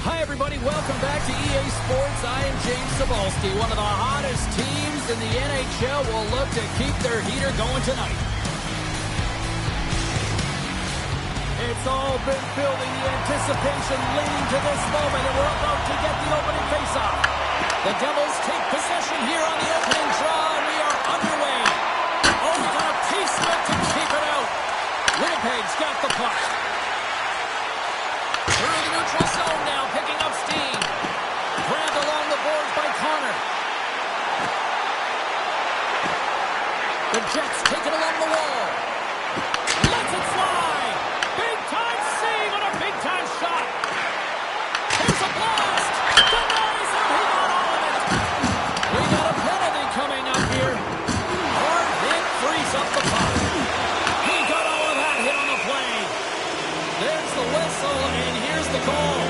Hi, everybody. Welcome back to EA Sports. I am James Cebulski. One of the hottest teams in the NHL will look to keep their heater going tonight. It's all been building, the anticipation leading to this moment, and we're about to get the opening faceoff. The Devils take possession here on the opening draw, and we are underway. Oh, we got a piece of it to keep it out. Winnipeg's got the puck. Through the neutral zone now, picking up steam. Grabbed along the boards by Connor. The Jets take it along the wall. Lets it fly. Big-time save on a big-time shot. There's a blast. Denies him. He got all of it. We got a penalty coming up here. Hard hit frees up the puck. He got all of that hit on the play. There's the whistle, and here's the call.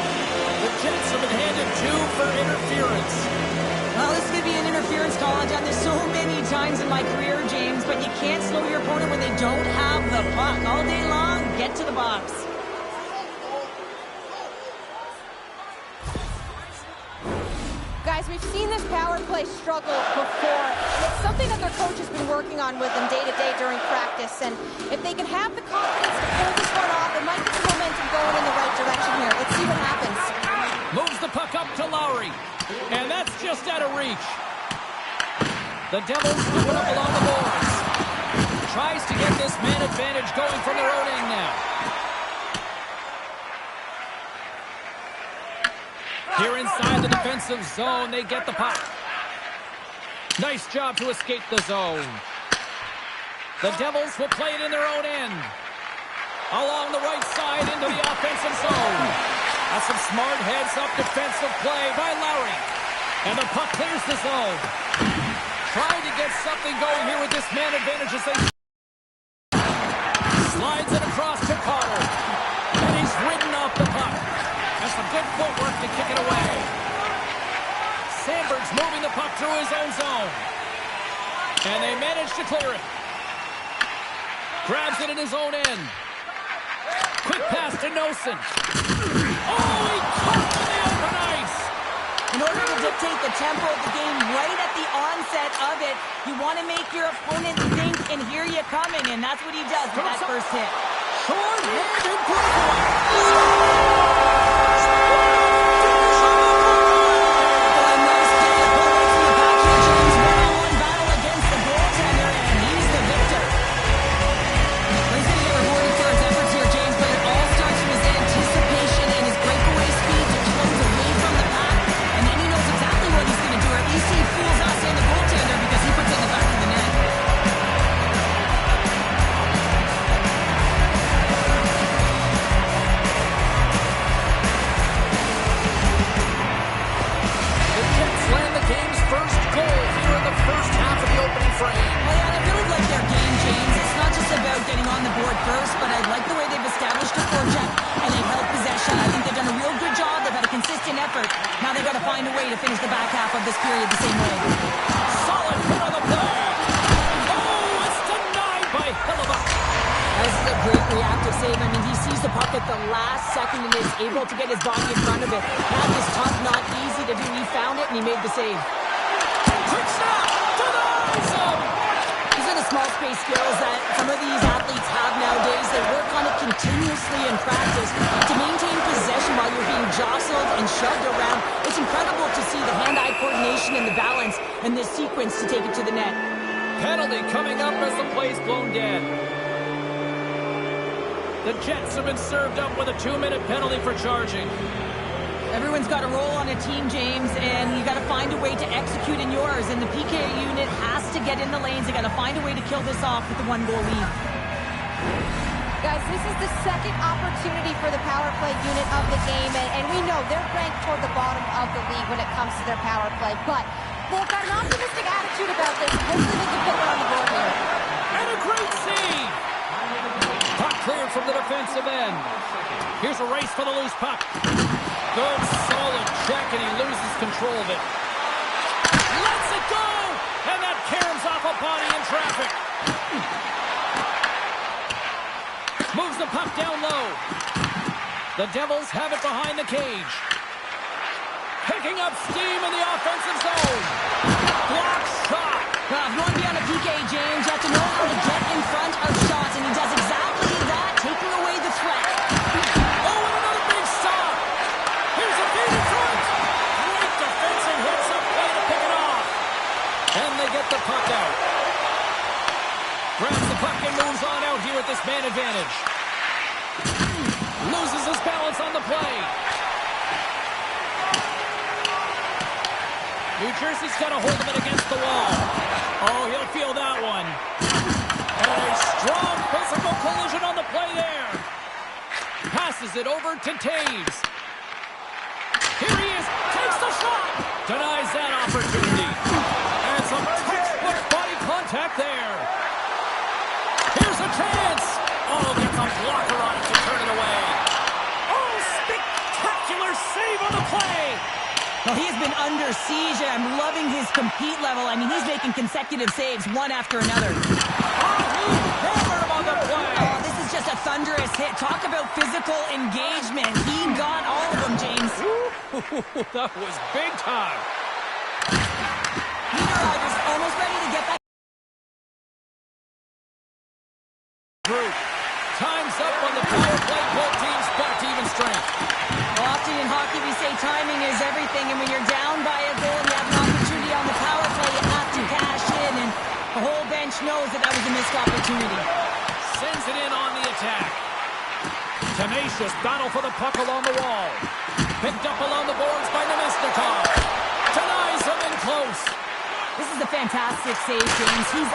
The Jets have been handed 2 for interference. Well, this could be an interference call. I've done this so many times in my career, James, but you can't slow your opponent when they don't have the puck. All day long, get to the box. Guys, we've seen this power play struggle before. It's something that their coach has been working on with them day to day during practice. And if they can have the confidence to pull this one off, it might get the momentum going in the right direction here. Let's see what happens. Moves the puck up to Lowry. And that's just out of reach. The Devils move it up along the boards. Tries to get this man advantage going from their own end now. Here inside the defensive zone, they get the puck. Nice job to escape the zone. The Devils will play it in their own end. Along the right side into the offensive zone. That's some smart heads-up defensive play by Lowry. And the puck clears the zone. Trying to get something going here with this man advantage as they slides it across to Carter. And he's ridden off the puck. And some good footwork to kick it away. Sandberg's moving the puck through his own zone. And they manage to clear it. Grabs it in his own end. Quick pass to Nosen. Oh, he caught on the open ice. In order to dictate the tempo of the game right at the onset of it, you want to make your opponent think and hear you coming, and that's what he does with that first hit. Short-handed breakaway. Now they've got to find a way to finish the back half of this period the same way. Solid hit on the play. Oh, it's denied by Hellebuyck. This is a great reactive save. I mean, he sees the puck at the last second and is able to get his body in front of it. That is tough, not easy to do. He found it and he made the save. Quick snap. Denies him. These are the small space skills that some of these athletes have nowadays. They work on it continuously in practice to maintain possession while you're being jostled and shoved around. It's incredible to see the hand-eye coordination and the balance in this sequence to take it to the net. Penalty coming up as the play's blown dead. The Jets have been served up with a 2-minute penalty for charging. Everyone's got a role on a team, James, and you got to find a way to execute in yours. And the PK unit has to get in the lanes. They got to find a way to kill this off with the 1-goal lead. Guys, this is the second opportunity for the power play unit of the game, and we know they're ranked toward the bottom of the league when it comes to their power play. But they've got an optimistic attitude about this. Hopefully they can put one on the board here. And a great save! Puck cleared from the defensive end. Here's a race for the loose puck. Good, solid check, and he loses control of it. Lets it go! And that caroms off a body in traffic. Moves the puck down low. The Devils have it behind the cage. Picking up steam in the offensive zone. Block shot. Well, if you want to be on a PK, James, you have to know how to get in front of shots, and he does exactly that, taking away the threat. Oh, and another big stop. Here's a feed in front. Great defensive hits up play to pick it off. And they get the puck out. Grabs the puck and moves on out here with this man advantage. Loses his balance on the play. New Jersey's got a hold of it against the wall. Oh, he'll feel that one. And a strong physical collision on the play there. Passes it over to Taves. Here he is. Takes the shot. Denies that opportunity. And some textbook body contact there. Here's a chance. Oh, gets a blocker on it to turn it away. Oh, spectacular save on the play. Well, he has been under siege, and I'm loving his compete level. I mean, he's making consecutive saves, one after another. Oh, he hammered him on the play. Oh, this is just a thunderous hit. Talk about physical engagement. He got all of them, James. Ooh, that was big time. Niederreiter's almost ready to get back. Group. Time's up on the power play. Both teams back to even strength. Well, often in hockey we say timing is everything, and when you're down by a goal and you have an opportunity on the power play, you have to cash in, and the whole bench knows that that was a missed opportunity. Sends it in on the attack. Tenacious battle for the puck along the wall. Picked up along the boards by Nemesnikov. Denies him in close. This is a fantastic save, James. He's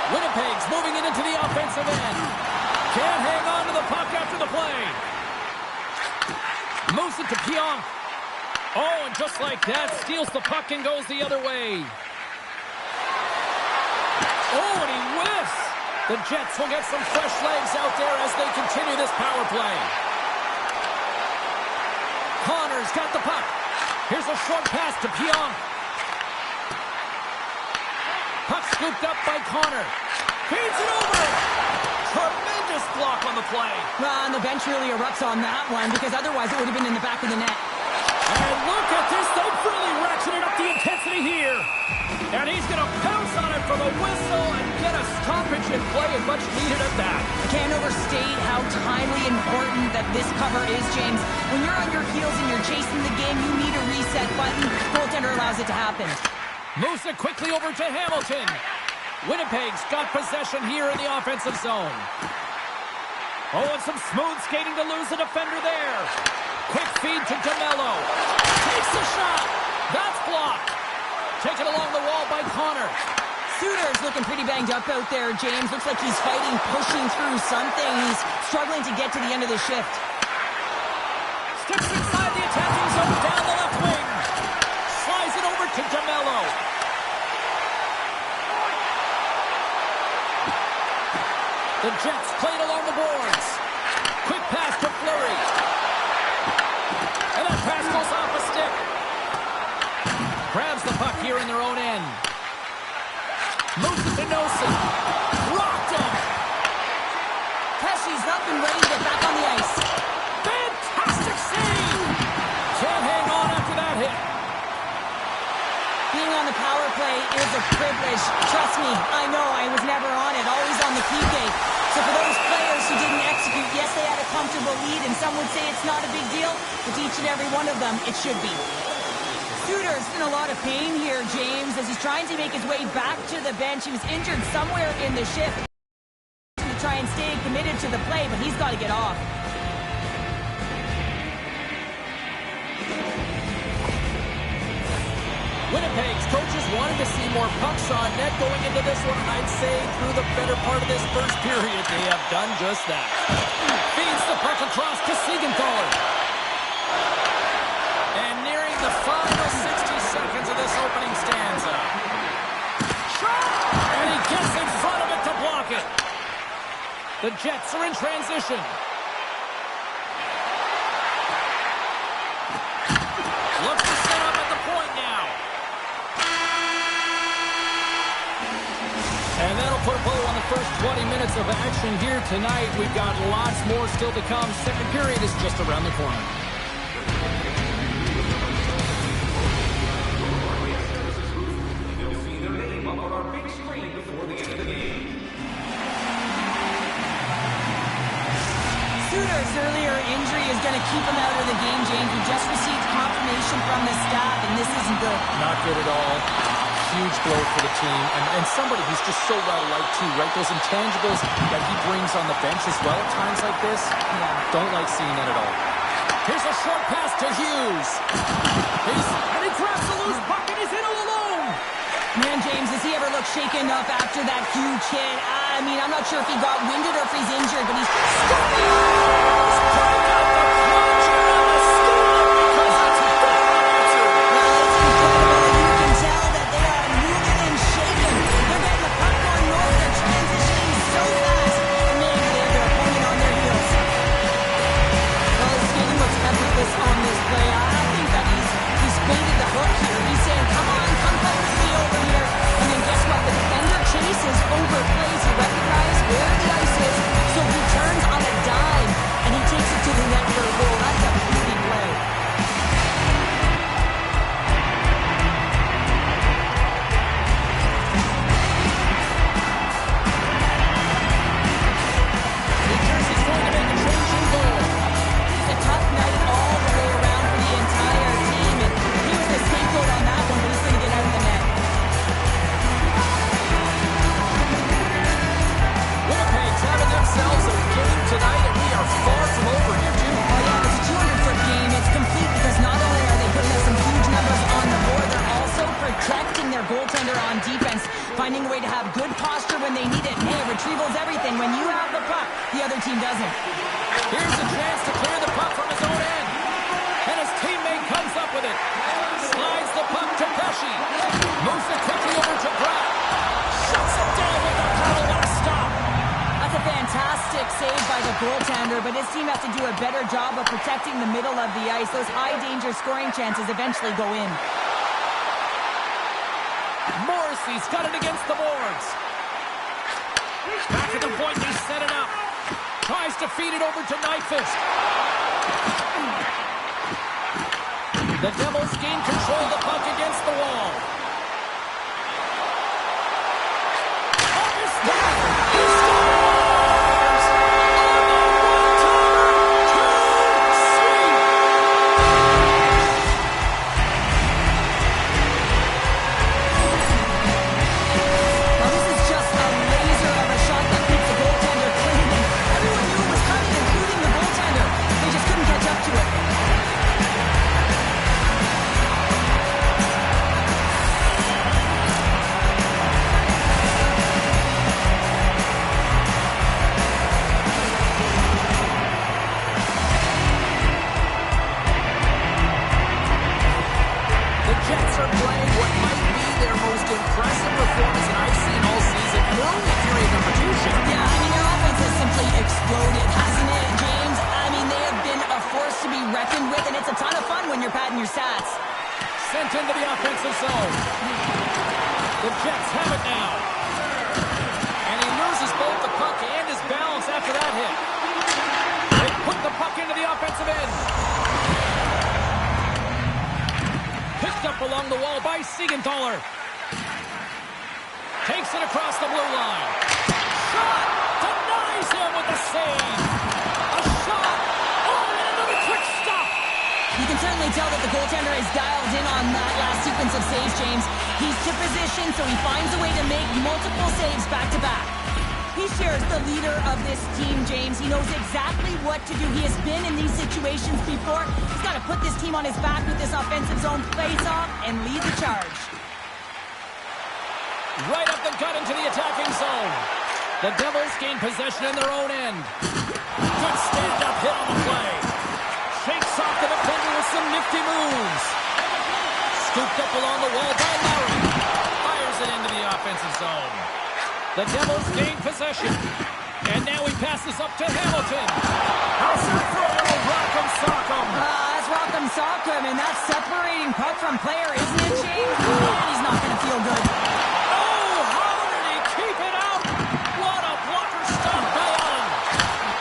Winnipeg's moving it into the offensive end. Can't hang on to the puck after the play. Moves it to Pionk. Oh, and just like that, steals the puck and goes the other way. Oh, and he whiffs. The Jets will get some fresh legs out there as they continue this power play. Connor's got the puck. Here's a short pass to Pionk. Puck scooped up by Connor. Feeds it over. Tremendous block on the play. And the bench really erupts on that one because otherwise it would have been in the back of the net. And look at this. They've really ratcheted up the intensity here. And he's going to pounce on it for the whistle and get a stoppage in play, and much needed at that. I can't overstate how timely important that this cover is, James. When you're on your heels and you're chasing the game, you need a reset button. Goaltender allows it to happen. Moves it quickly over to Hamilton. Winnipeg's got possession here in the offensive zone. Oh, and some smooth skating to lose a defender there. Quick feed to DeMello. Takes the shot. That's blocked. Taken along the wall by Connor. Suter's looking pretty banged up out there, James. Looks like he's fighting, pushing through something. He's struggling to get to the end of the shift. Sticks inside the attacking zone down the left wing. Slides it over to DeMello. The Jets played along the boards. Quick pass to Fleury. And that pass goes off a stick. Grabs the puck here in their own end. Moves it to Nelson. Rocked him. Pesci's up and ready to get back on the ice. Fantastic save. Can't hang on after that hit. Being on the power play is a privilege. Trust me, I know I was never on it, always on the PK. So for those players who didn't execute, yes, they had a comfortable lead, and some would say it's not a big deal, but to each and every one of them, it should be. Suter's in a lot of pain here, James, as he's trying to make his way back to the bench. He was injured somewhere in the shift to try and stay committed to the play, but he's got to get off. Winnipeg's coaches wanted to see more pucks on net going into this one, and I'd say through the better part of this first period, they have done just that. Feeds the puck across to Siegenthaler. And nearing the final 60 seconds of this opening stanza. And he gets in front of it to block it. The Jets are in transition. Looks to set up at the point now. And that'll put a bow on the first 20 minutes of action here tonight. We've got lots more still to come. Second period is just around the corner. Suter's earlier injury is going to keep him out of the game, James. We just received confirmation from the staff, and this isn't good. Not good at all. Huge blow for the team, and somebody who's just so well-liked too, right? Those intangibles that he brings on the bench as well at times like this, don't like seeing that at all. Here's a short pass to Hughes. And he grabs the loose puck, and he's in all alone. Man, James, does he ever look shaken up after that huge hit? I mean, I'm not sure if he got winded or if he's injured, but he's... overplays, he recognizes where the ice is, so he turns on a dime, and he takes it to the net for a goal. That's a beauty play. New Jersey's going to make a change in goal. It's a tough night all the way around for the entire team, and he was the scapegoat on that one, but he's going to get out of the net. Having themselves a game tonight, and we are far from over here, too. Oh, yeah, it's a 200-foot game. It's complete because not only are they putting up some huge numbers on the board, they're also protecting their goaltender on defense, finding a way to have good posture when they need it. Hey, retrieval's everything. When you have the puck, the other team doesn't. Here's a chance to clear the puck from his own end. And his teammate comes up with it. Slides the puck to Pesci. Moves it quickly over to Pratt. Shuts it down with by the goaltender, but his team has to do a better job of protecting the middle of the ice. Those high-danger scoring chances eventually go in. Morrissey's got it against the boards. Back at the point, they set it up. Tries to feed it over to Nyquist. The Devils gain control of the puck against the wall. Sent into the offensive zone. The Jets have it now. And he loses both the puck and his balance after that hit. They put the puck into the offensive end. Picked up along the wall by Siegenthaler. Takes it across the blue line. Shot! Denies him with the save. A shot! Oh, and another quick stop. You can certainly tell that the goaltender is dialed in on that last sequence of saves, James. He's to position, so he finds a way to make multiple saves back-to-back. He shares the leader of this team, James. He knows exactly what to do. He has been in these situations before. He's got to put this team on his back with this offensive zone face-off and lead the charge. Right up the gut into the attacking zone. The Devils gain possession in their own end. Good stand-up hit on the play. Shakes off the defender with some nifty moves. Scooped up along the wall by Lowry. Fires it into the offensive zone. The Devils gain possession. And now he passes up to Hamilton. How's it for a little rock'em sock'em? That's rock'em sock'em, and that's separating puck from player, isn't it, James? Man, he's not going to feel good. Oh, how did he keep it out? What a blocker stop by Allen.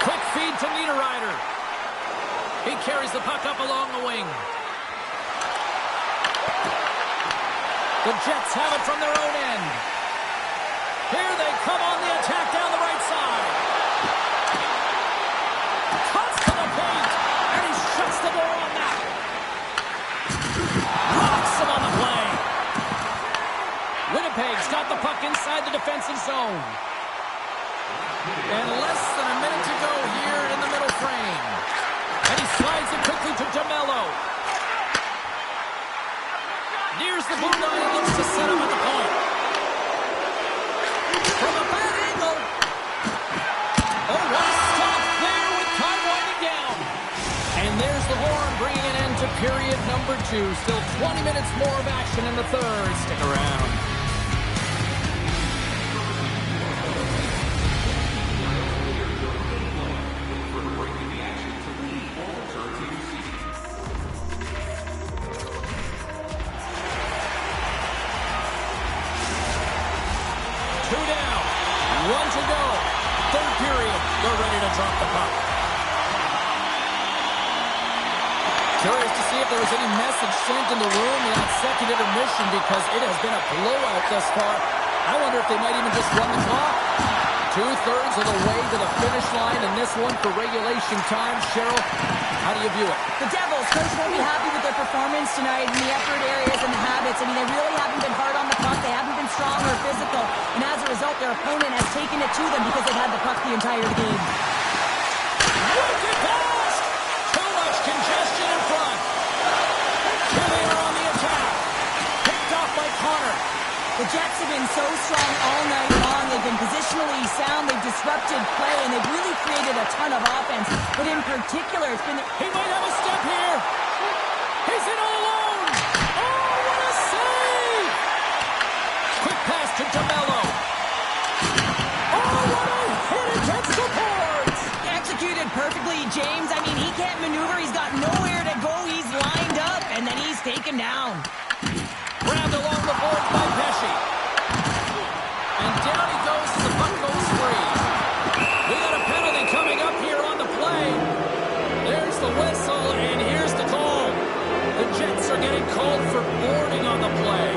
Quick feed to Niederreiter. He carries the puck up along the wing. The Jets have it from their own end. Here they come on the attack down the right side. Cuts to the paint, and he shuts the door on that. Rocks him on the play. Winnipeg's got the puck inside the defensive zone. And less than a minute to go here in the middle frame. And he slides it quickly to DeMello. Nears the blue line and looks to set him at the point. From a bad angle. Oh, what a stop there with time winding down. And there's the horn bringing an end to period number 2. Still 20 minutes more of action in the third. Stick around. Curious to see if there was any message sent in the room in that second intermission, because it has been a blowout thus far. I wonder if they might even just run the clock. 2/3 of the way to the finish line in this one for regulation time. Cheryl, how do you view it? The Devils, coach, won't be happy with their performance tonight in the effort areas and the habits. I mean, they really haven't been hard on the puck. They haven't been strong or physical. And as a result, their opponent has taken it to them because they've had the puck the entire game. Wicked blast! Too much congestion in front. Here they are on the attack. Picked off by Connor. The Jets have been so strong all night long. They've been positionally sound. They've disrupted play, and they've really created a ton of offense. But in particular, it's been... He might have a step here. He's in all alone. Oh, what a save! Quick pass to DeMello. Oh, what a hit against the boards! The James. I mean, he can't maneuver. He's got nowhere to go. He's lined up, and then he's taken down. Grabbed along the boards by Pesci. And down he goes as the puck goes free. We got a penalty coming up here on the play. There's the whistle, and here's the call. The Jets are getting called for boarding on the play.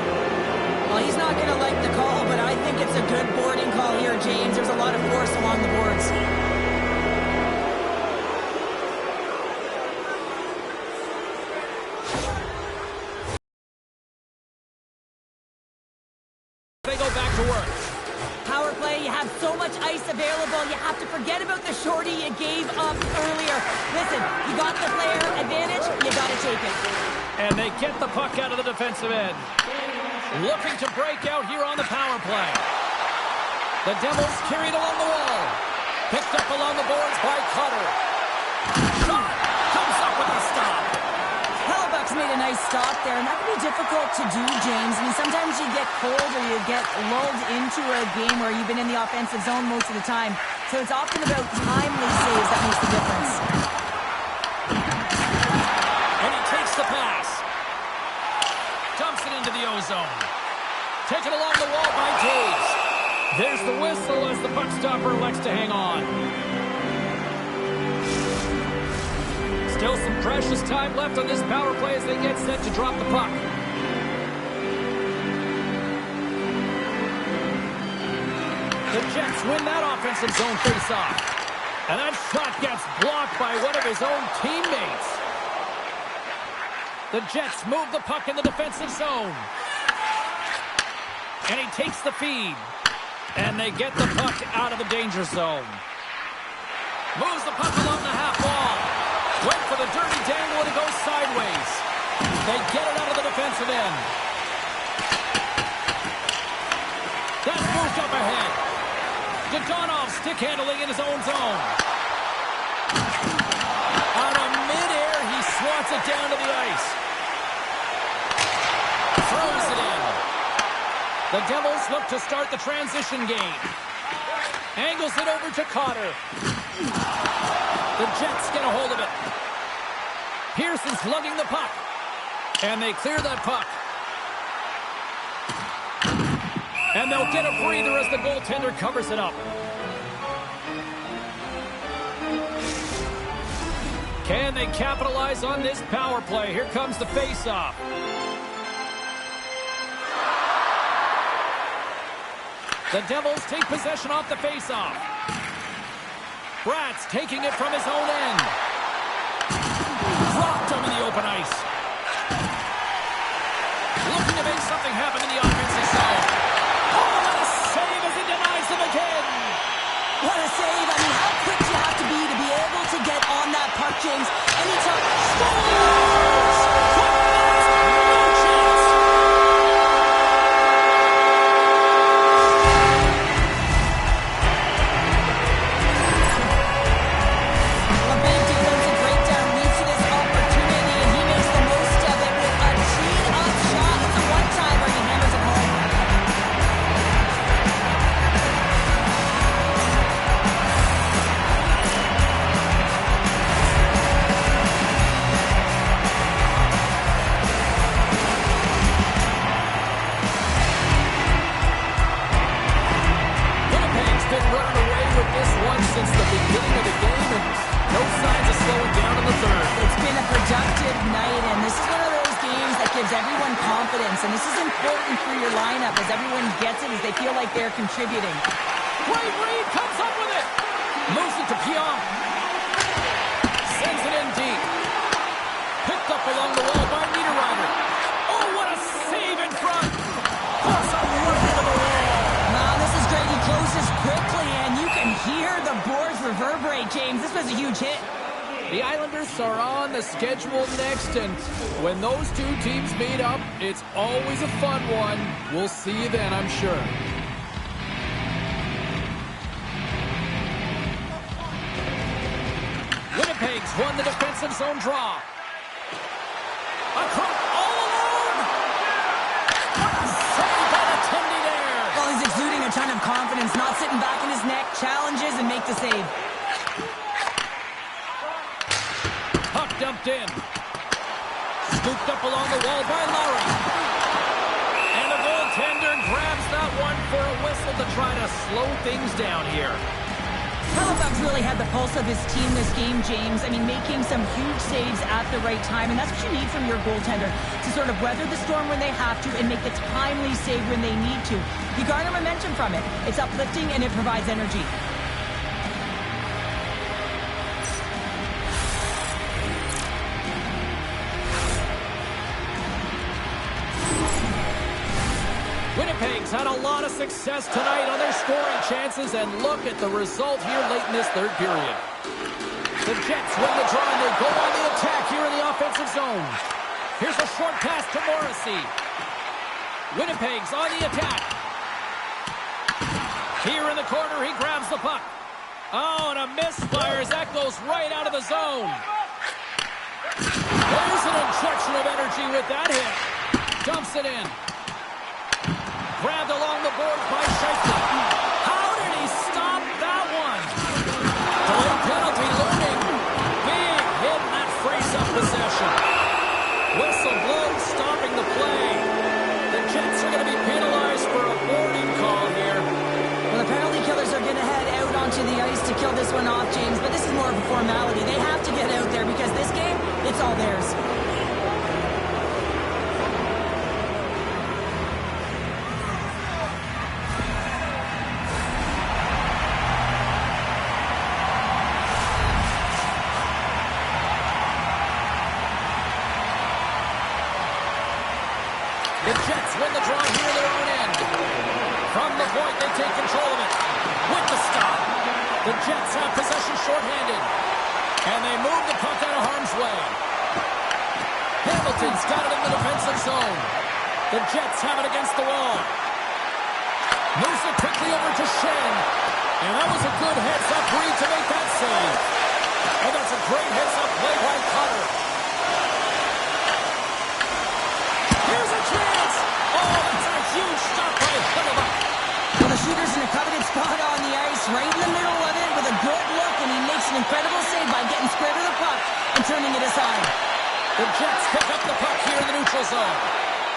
Well, he's not going to like the call, but I think it's a good boarding call here, James. There's a lot of force along the boards. They go back to work. Power play, you have so much ice available, you have to forget about the shorty you gave up earlier. Listen, you got the player advantage, you got to take it. And they get the puck out of the defensive end. Looking to break out here on the power play. The Devils carried along the wall. Picked up along the boards by Cutter. Shot! Comes up with a stop. Hellebuck's made a nice stop there, and that can be difficult to do, James. I mean, sometimes you get cold or you get lulled into a game where you've been in the offensive zone most of the time. So it's often about timely saves that makes the difference. And he takes the pass. Dumps it into the O-zone. Taken along the wall by Taves. There's the whistle as the puck stopper elects to hang on. Still some precious time left on this power play as they get set to drop the puck. The Jets win that offensive zone faceoff. And that shot gets blocked by one of his own teammates. The Jets move the puck in the defensive zone. And he takes the feed. And they get the puck out of the danger zone. Moves the puck along the half wall. Went for the dirty dangle and it goes sideways. They get it out of the defensive end. That's moved up ahead. Dodonov stick handling in his own zone. Out of midair, he swats it down to the ice. Throws it in. The Devils look to start the transition game. Angles it over to Cotter. The Jets get a hold of it. Pearson's lugging the puck. And they clear that puck. And they'll get a breather as the goaltender covers it up. Can they capitalize on this power play? Here comes the face-off. The Devils take possession off the face-off. Bratz taking it from his own end. Dropped him in the open ice. Looking to make something happen in the offensive zone. Oh, what a save as he denies them again. What a save. I mean, how quick you have to be able to get on that puck, James. Anytime. Scores! No chance. A big defensive breakdown leads to this opportunity, and he makes the most of it with a teed-up shot. It's a one-timer, and he hammers it home. Winnipeg's been running away with this one since the beginning of the game, and no signs of slowing down in the third. It's been a productive night, and this is one of those games that gives everyone confidence, and this is important for your lineup as everyone gets it, as they feel like they're contributing. Great read, comes up with it. Moves it to Pionk. Sends it in deep. Picked up along the wall by Niederreiter. Oh, what a save in front. Cross up right into the wall. Wow, this is great. He closes quickly, and you can hear the boards reverberate, James. This was a huge hit. The Islanders are on the schedule next, and when those two teams meet up, it's always a fun one. We'll see you then, I'm sure. Winnipeg's won the defensive zone draw. Across all alone. What a save by the Tindy there. Well, he's exuding a ton of confidence, not sitting back in his neck, challenges and make the save. Tipped in. Scooped up along the wall by Lowry. And the goaltender grabs that one for a whistle to try to slow things down here. Halifax really had the pulse of his team this game, James. I mean, making some huge saves at the right time, and that's what you need from your goaltender, to sort of weather the storm when they have to and make the timely save when they need to. You garner momentum from it. It's uplifting and it provides energy. Winnipeg's had a lot of success tonight on their scoring chances, and look at the result here late in this third period. The Jets win the draw, and they go on the attack here in the offensive zone. Here's a short pass to Morrissey. Winnipeg's on the attack. Here in the corner, he grabs the puck. Oh, and a misfire as that goes right out of the zone. There's an injection of energy with that hit. Dumps it in. Grabbed along the boards by Scheifele. How did he stop that one? Delayed penalty looming. Big hit, and that frees up possession. Whistle blows, stopping the play. The Jets are going to be penalized for a boarding call here. Well, the penalty killers are going to head out onto the ice to kill this one off, James, but this is more of a formality. They have to get out there because this game, it's all theirs. The Jets win the draw here in their own end. From the point, they take control of it. With the stop. The Jets have possession shorthanded. And they move the puck out of harm's way. Hamilton's got it in the defensive zone. The Jets have it against the wall. Moves it quickly over to Shen. And that was a good heads-up read to make that save. And that's a great heads-up play by Cutter. Here's a chance! Oh, that's a huge stop by Hellebuyck. Well, the shooter's in a coveted spot on the ice, right in the middle of it with a good look, and he makes an incredible save by getting square to the puck and turning it aside. The Jets pick up the puck here in the neutral zone.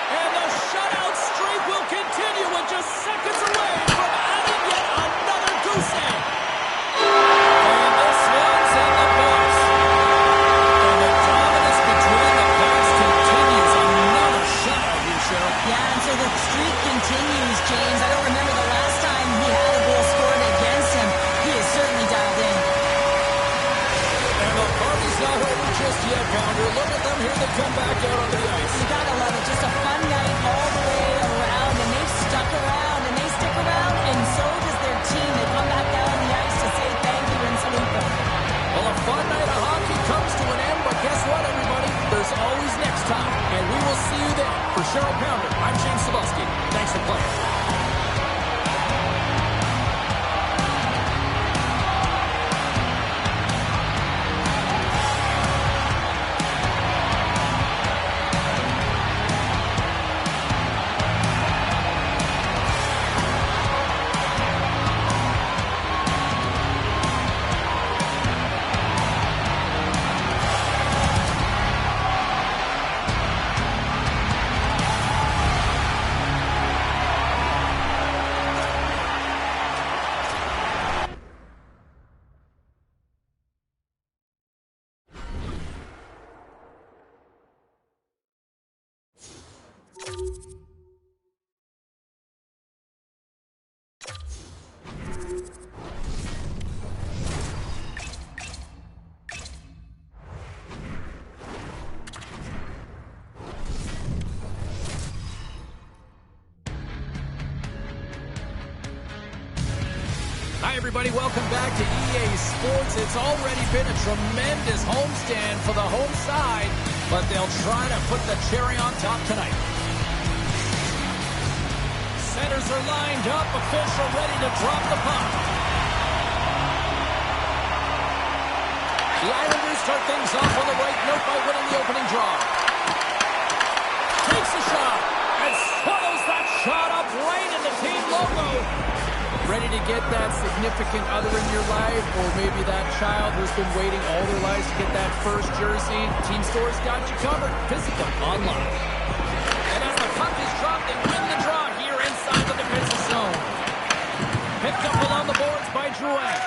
And the shutout streak will continue with just seconds away from adding yet another goose egg. And this one's in the books. And the dominance between the backs continues. Another shutout here, Cheryl. Yeah, and so the streak continues, James. I don't remember the last time he had a goal scored against him. He is certainly dialed in. And the party's not over just yet, Pounder. Look at them here. They come back out on the ice. You gotta love it. Just a fun night all the way around, and they've stuck around, and they stick around, and so does their team. They come back down on the ice to say thank you and salute them. Well, a fun night of hockey comes to an end, but guess what, everybody? There's always next time, and we will see you then. For Cheryl Pounder, I'm James Cebulski. Thanks for playing. Hi, everybody. Welcome back to EA Sports. It's already been a tremendous homestand for the home side, but they'll try to put the cherry on top tonight. Centers are lined up. Official ready to drop the puck. The Islanders start things off on the right note by winning the opening draw. Takes a shot and swallows that shot up right in the team logo. Ready to get that significant other in your life, or maybe that child who's been waiting all their lives to get that first jersey? Team Store's got you covered. Visit them online. And as the puck is dropped, they win the draw here inside the defensive zone. Picked up along the boards by Drouin.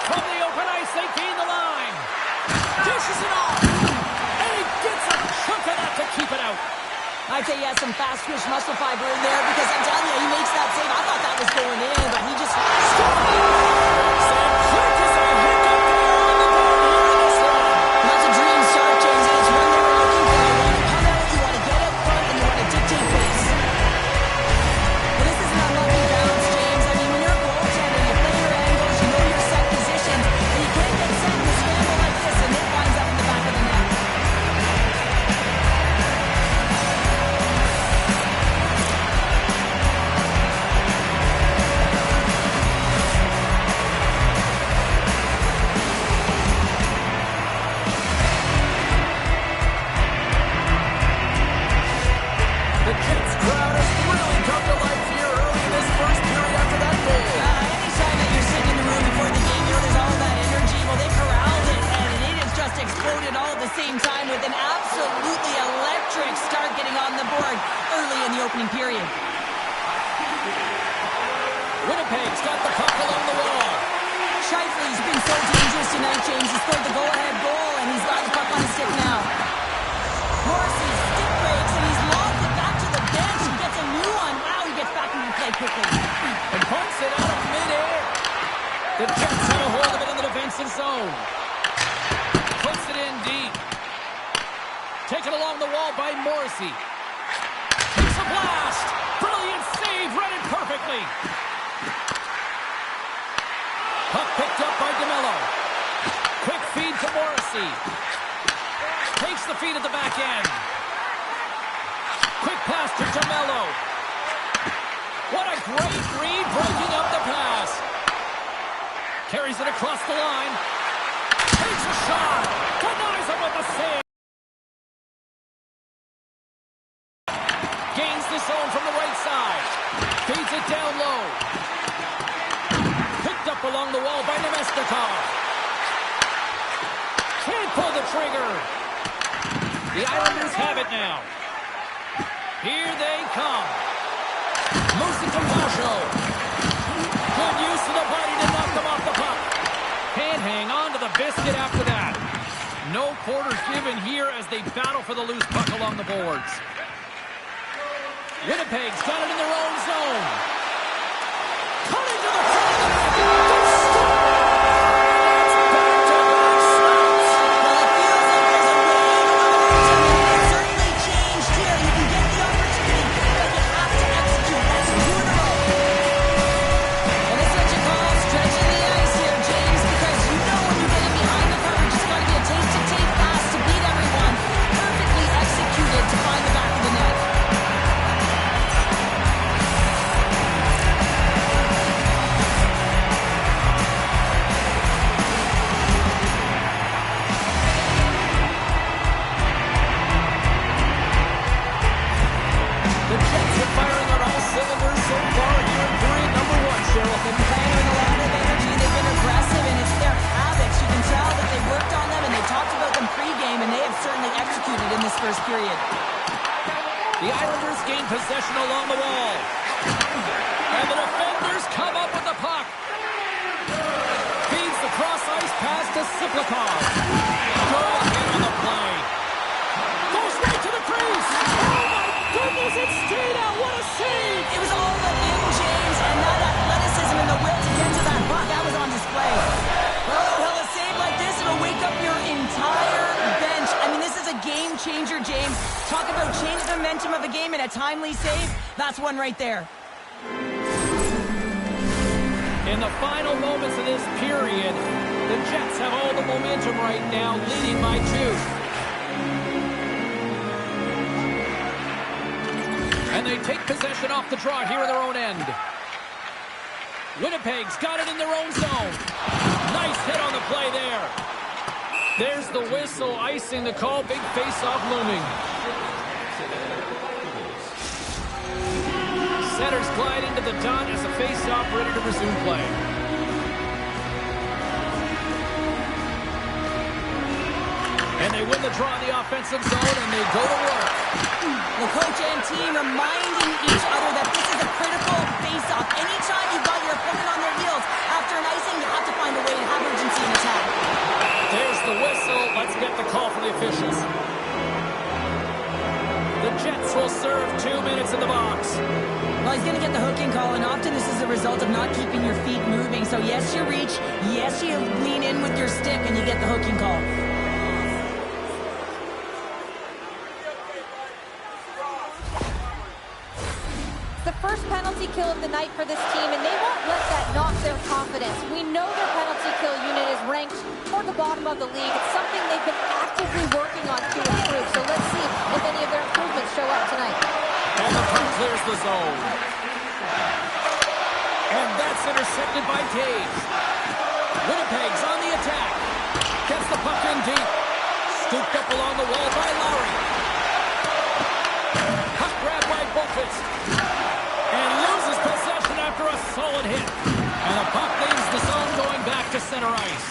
From the open ice, they gain the line. Dishes it off. And he gets a chunk of that to keep it out. I'd say he has some fast twitch muscle fiber in there because I'm telling you, he makes that save. I thought that was going in, but he just... Sam Quick is a hiccup there on the board here in this one. That's a dream start, James, and it's one they were looking for. You want to come out, you want to get out front, and you want to dictate pace. But this is an unlucky bounce, James. I mean, when you're a goaltender, you play your angles, you know your set positions, and you can't get set in a scramble like this, and it winds up in the back of the net. Exploded all at the same time with an absolutely electric start getting on the board early in the opening period. Winnipeg's got the puck along the wall. Scheifele's been so dangerous tonight, James. He scored the go-ahead goal, and he's got the puck on his stick now. Morrissey stick breaks, and he's lost it back to the bench. He gets a new one. Wow, he gets back into play quickly. And punts it out of midair. The Jets have a hold of it in the defensive zone. Puts it in deep. Taken along the wall by Morrissey. Takes a blast. Brilliant save. Read it perfectly. Puck picked up by DeMello. Quick feed to Morrissey. Takes the feed at the back end. Quick pass to DeMello. What a great read, breaking up the pass. Carries it across the line. Takes a shot. Denies him with the save. Gains the zone from the right side. Feeds it down low. Picked up along the wall by Nemestikov. Can't pull the trigger. The Islanders have it now. Here they come. Moves it to Vasho. Good use of the body to knock them off the puck. Can't hang on to the biscuit after that. No quarters given here as they battle for the loose puck along the boards. Winnipeg's got it in their own zone. Cut into the front of the net. Good stop! It's back-to-back snaps. Well, it feels like there's a wave of momentum, and it's certainly changed here. You can get the opportunity, but you have to execute. That's 2 in a row. And this is what you call stretching the ice here, James, because you know when you're getting behind the coverage, it's got to be a take-to-take pass to beat everyone. Perfectly executed to find the back of the net. The Jets are firing on all cylinders so far here in period number 1, Cheryl. They've been playing with a lot of energy. They've been aggressive, and it's their habits. You can tell that they worked on them, and they talked about them pregame, and they have certainly executed in this first period. The Islanders gain possession along the wall. And the defenders come up with the puck. Feeds the cross-ice pass to Siplikov. Good hit on the play. Goes right to the crease. Oh, my goodness, it stayed out. What a save. It was all but in, James, and that athleticism and the will to get to that puck, that was on display. Oh, well, a save like this, it'll wake up your entire bench. I mean, this is a game changer, James. Talk about change the momentum of a game and a timely save. That's one right there. In the final moments of this period, the Jets have all the momentum right now, leading by 2. And they take possession off the draw here in their own end. Winnipeg's got it in their own zone. Nice hit on the play there. There's the whistle, icing the call. Big face-off looming. Setters glide into the dot as the face-off ready to resume play. And they win the draw in the offensive zone, and they go to work. The coach and team reminding each other that this is a critical face-off. Anytime you've got your opponent on their heels, after an icing, you have to find a way to have urgency in attack. There's the whistle. Let's get the call from the officials. The Jets will serve 2 minutes in the box. Well, he's going to get the hooking call, and often this is a result of not keeping your feet moving. So yes, you reach, yes, you lean in with your stick, and you get the hooking call. First penalty kill of the night for this team, and they won't let that knock their confidence. We know their penalty kill unit is ranked toward the bottom of the league. It's something they've been actively working on to improve. So let's see if any of their improvements show up tonight. And the puck clears the zone. And that's intercepted by Taves. Winnipeg's on the attack. Gets the puck in deep. Scooped up along the wall by Lowry. Puck grabbed by Boqvist. And loses possession after a solid hit. And the puck leaves the zone going back to center ice.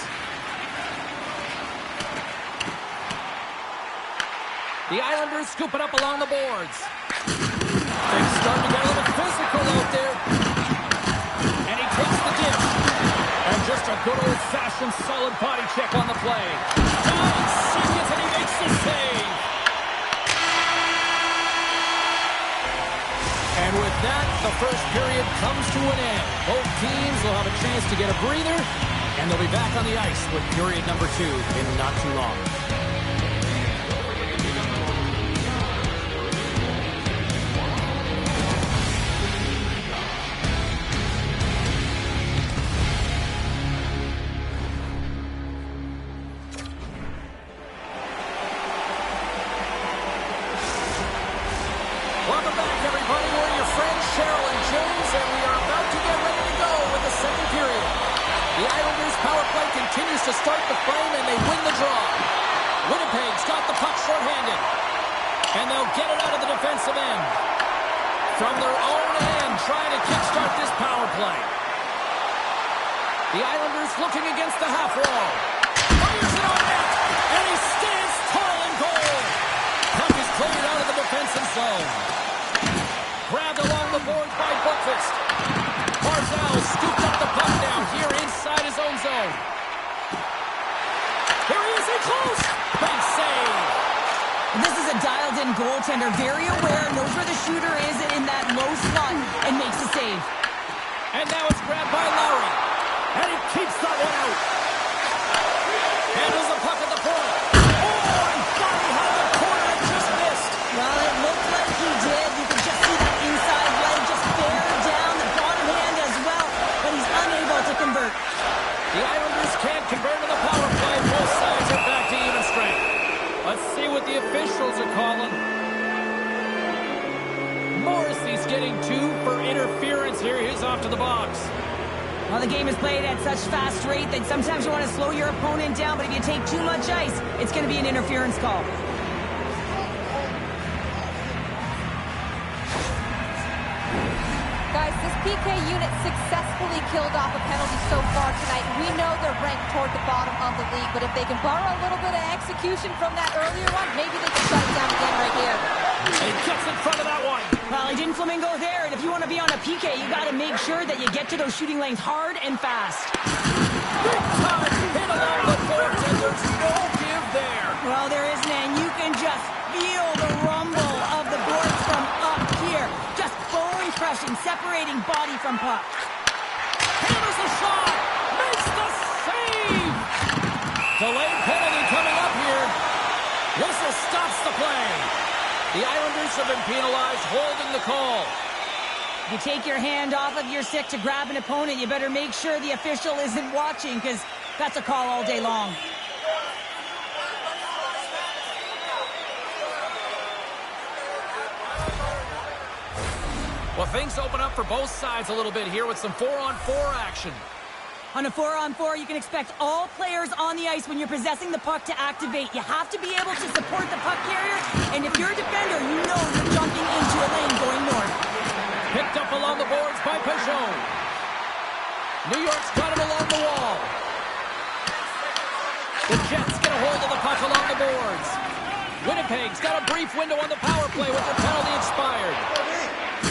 The Islanders scoop it up along the boards. Things starting to get a little physical out there. And he takes the dish. And just a good old-fashioned solid body check on the play. 9 seconds and he makes the save. And with that, the first period comes to an end. Both teams will have a chance to get a breather, and they'll be back on the ice with period number 2 in not too long. Welcome back, everybody. We're your friends, Cheryl and James, and we are about to get ready to go with the second period. The Islanders' power play continues to start the frame, and they win the draw. Winnipeg's got the puck shorthanded, and they'll get it out of the defensive end. From their own end, trying to kickstart this power play. The Islanders looking against the half wall. Fires it on net, and he stands tall in goal. Puck is cleared out of the defensive zone. Grabbed along the boards by Boqvist. Barzal scooped up the puck now here inside his own zone. Here he is, in close. Big save. This is a dialed-in goaltender, very aware, knows where the shooter is in that low slot, and makes a save. And now it's grabbed by Lowry. And he keeps that one out. Handles the puck at the point. Oh, and thought he had the corner and just missed. Well, it looked like he did. You could just see that inside leg just bear down, the bottom hand as well, but he's unable to convert. The Islanders can't convert to the power play. Both sides are back to even strength. Let's see what the officials are calling. Morrissey's getting 2 for interference here. He's off to the box. Well, the game is played at such fast rate that sometimes you want to slow your opponent down, but if you take too much ice, it's going to be an interference call. Guys, this PK unit successfully killed off a penalty so far tonight. We know they're ranked toward the bottom of the league, but if they can borrow a little bit of execution from that earlier one, maybe they can shut it down again right here. He gets in front of that one. Well, he didn't flamingo there, and if you want to be on a PK, you got to make sure that you get to those shooting lanes hard and fast. Big time hit along the boards, and there's no give there. Well, there isn't, and you can just feel the rumble of the boards from up here. Just bone-crushing, separating body from puck. Hammers the shot. Makes the save. Delayed penalty coming up here. Whistle stops the play. The Islanders have been penalized, holding the call. You take your hand off of your stick to grab an opponent, you better make sure the official isn't watching, because that's a call all day long. Well, things open up for both sides a little bit here with some 4-on-4 action. On a 4-on-4, you can expect all players on the ice when you're possessing the puck to activate. You have to be able to support the puck carrier, and if you're a defender, you know you're jumping into a lane going north. Picked up along by Peugeot. New York's got it along the wall. The Jets get a hold of the puck along the boards. Winnipeg's got a brief window on the power play with their penalty expired.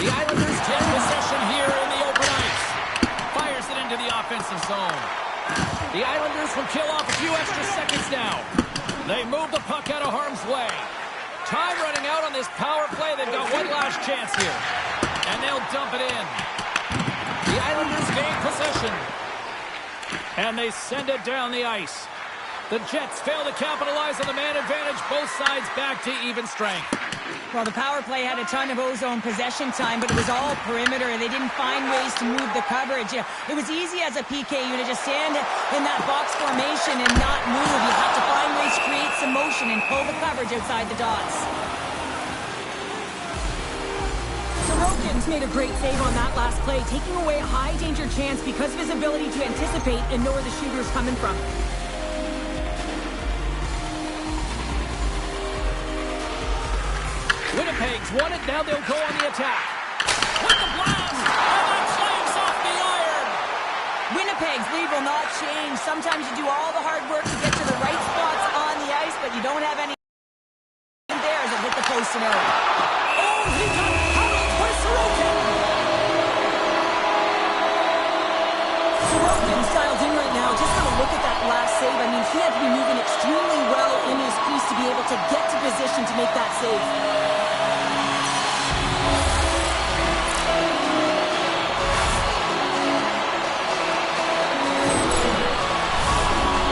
The Islanders take possession here in the open ice. Fires it into the offensive zone. The Islanders will kill off a few extra seconds now. They move the puck out of harm's way. Time running out on this power play. They've got one last chance here. And they'll dump it in. The Islanders gain possession. And they send it down the ice. The Jets fail to capitalize on the man advantage. Both sides back to even strength. Well, the power play had a ton of ozone possession time, but it was all perimeter, and they didn't find ways to move the coverage. It was easy as a PK unit to stand in that box formation and not move. You have to find ways to create some motion and pull the coverage outside the dots. Sorokin's made a great save on that last play, taking away a high-danger chance because of his ability to anticipate and know where the shooter's coming from. Winnipeg's won it. Now they'll go on the attack. With the blast! And that flames off the iron! Winnipeg's lead will not change. Sometimes you do all the hard work to get to the right spots on the ice, but you don't have any there as it hit the post and out. Oh, he got hurled by Sorokin! Sorokin's dialed in right now. Just have a look at that last save. I mean, he had to be moving extremely well in his crease to be able to get to position to make that save.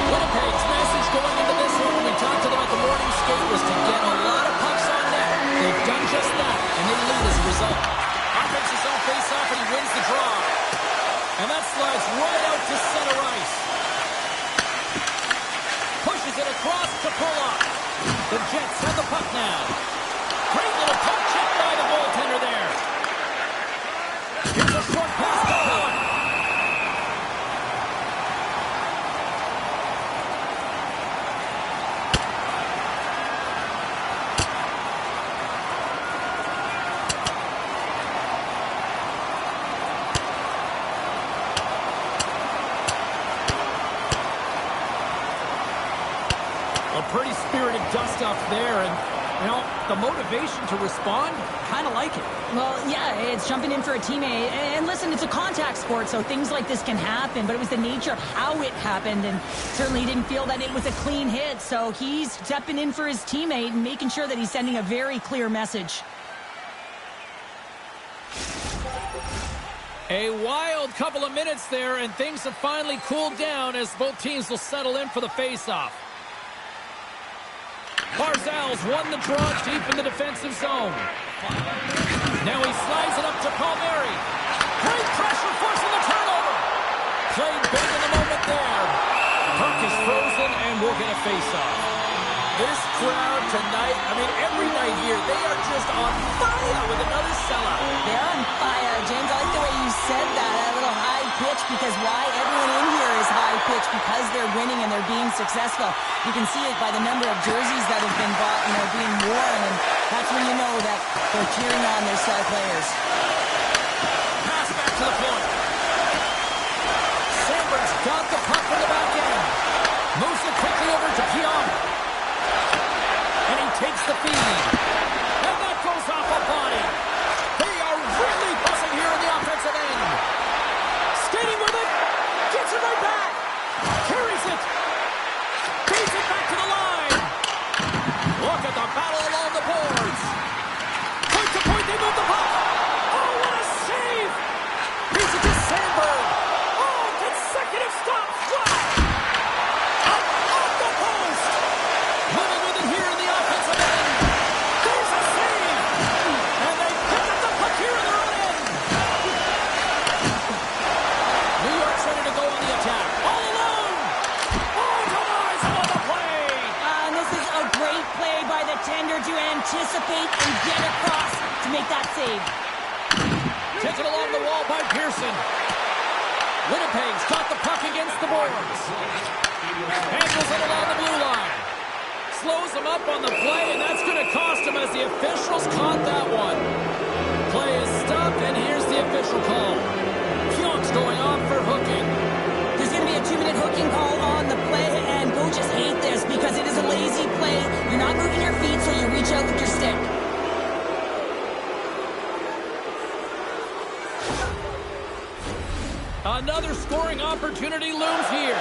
Winnipeg's message going into this one when we talked to them at the morning skate was to get a lot of pucks on net. They've done just that, and they lead as a result. Offense is on face-off, and he wins the draw. And that slides right out to center ice. Pushes it across to Pulock. The Jets have the puck now. Great little puck check by the goaltender there. Here's a short pass to Pulock. A pretty spirited dust-off there, and, you know, the motivation to respond, kind of like it. Well, yeah, it's jumping in for a teammate. And listen, it's a contact sport, so things like this can happen, but it was the nature of how it happened, and certainly didn't feel that it was a clean hit, so he's stepping in for his teammate and making sure that he's sending a very clear message. A wild couple of minutes there, and things have finally cooled down as both teams will settle in for the face-off. Barzal's won the draw deep in the defensive zone. Now he slides it up to Palmieri. Great pressure forcing the turnover. Played big in the moment there. Puck is frozen and we'll get a face-off. This crowd tonight, I mean every night here, they are just on fire with another sellout. They're on fire, James. I like the way you said that, a little high pitch, because why? Everyone in here is high pitch because they're winning and they're being successful. You can see it by the number of jerseys that have been bought and are being worn, and that's when you know that they're cheering on their star players. Pass back to the point. Sandberg's got the puck from the back end. Moves it quickly over to Pion. And he takes the feed. And that goes off a body. They are really buzzing here in the offensive end. Skating with it. Gets it right back. Carries it. Feeds it back to the line. Look at the battle along the boards. Point to point, they move the puck. Oh, what a save. Feeds it to Sandberg. Oh, consecutive stops. Wow. Up off the post. Moving with it here in the offensive end. There's a save. And they pick up the puck here in their own end. New York's ready to go on the attack. All alone. Oh, Tobias on the play. And this is a great play by the tender to anticipate and get across to make that save. Taken along the wall by Pearson. Winnipeg's got the puck against the boards. Handles it along the blue line. Slows him up on the play, and that's going to cost him as the officials caught that one. Play is stopped, and here's the official call. Another scoring opportunity looms here.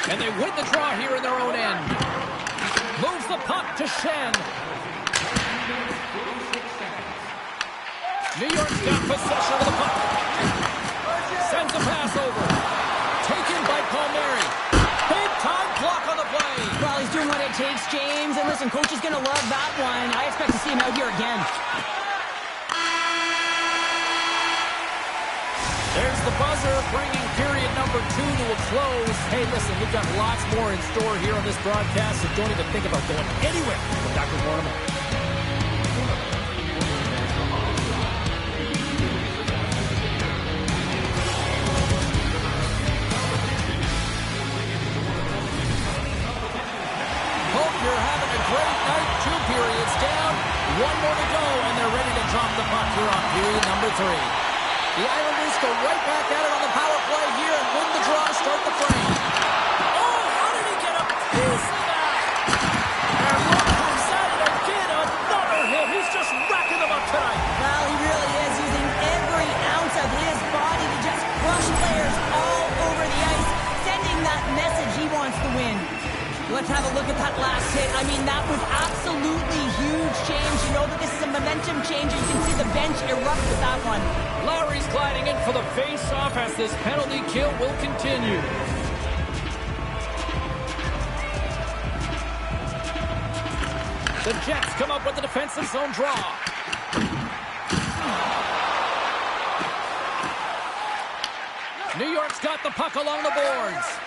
And they win the draw here in their own end. Moves the puck to Shen. New York's got possession of the puck. Sends a pass over. Taken by Palmieri. Big time block on the play. Well, he's doing what it takes, James. And listen, coach is going to love that one. I expect to see him out here again. There's the buzzer, bringing period number 2 to a close. Hey, listen, we've got lots more in store here on this broadcast, so don't even think about going anywhere. We're back with more in a moment. Hope you're having a great night. 2 periods down, 1 more to go, and they're ready to drop the puck here on period number 3. The Islanders go right back at it on the power play here and win the draw to start the frame. Oh, how did he get a piece of that? And look who's at it again, another hit. He's just racking them up tonight. Well, he really is using every ounce of his body to just crush players all over the ice, sending that message he wants to win. Let's have a look at that last hit. I mean, that was absolutely huge, James. You know that this is a momentum changer. You can see the bench erupt with that one. Lowry's gliding in for the face-off as this penalty kill will continue. The Jets come up with the defensive zone draw. New York's got the puck along the boards.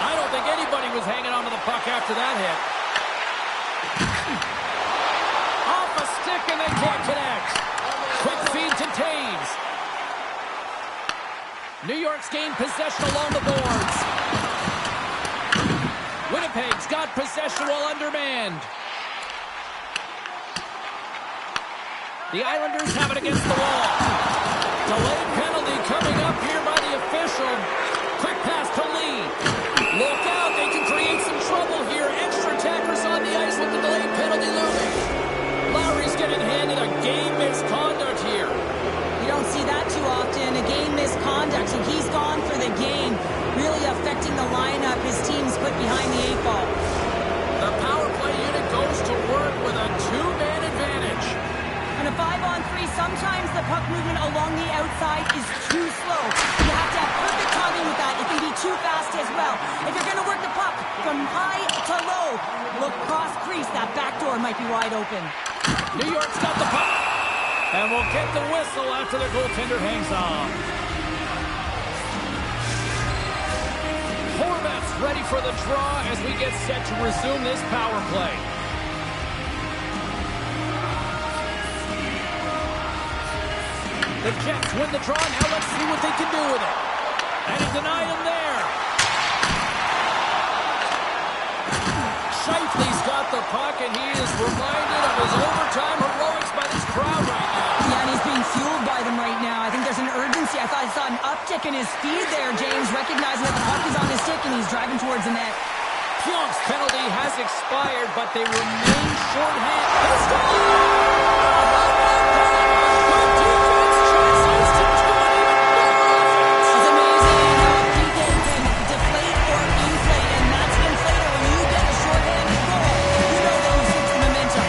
I don't think anybody was hanging on to the puck after that hit. Off a stick and they can't connect. Quick feed to Taves. New York's gained possession along the boards. Winnipeg's got possession while undermanned. The Islanders have it against the wall. Delayed penalty coming up here by the official. Quick pass to Lee. Look out, they can create some trouble here. Extra attackers on the ice with the delayed penalty looming. Lowry's getting handed a game misconduct here. You don't see that too often, a game misconduct, so he's gone for the game, really affecting the lineup his team's put behind the 8-ball. The power play unit goes to work with a 2-man advantage. On a 5-on-3, sometimes the puck movement along the outside is too slow. You have to have perfect timing with that. It can be too fast as well. If you're going to work the puck from high to low, look cross crease. That back door might be wide open. New York's got the puck. And we'll get the whistle after the goaltender hangs on. Horvats ready for the draw as we get set to resume this power play. The Jets win the draw. Now let's see what they can do with it. And he denied him there. Shifley's got the puck, and he is reminded of his overtime heroics by this crowd right now. Yeah, and he's being fueled by them right now. I think there's an urgency. I thought I saw an uptick in his speed there, James, recognizing that the puck is on his stick and he's driving towards the net. Pionk's penalty has expired, but they remain shorthanded. It's amazing how people can deflate or inflate, and that's inflated when you get a shorthanded goal. You know that you switch the momentum.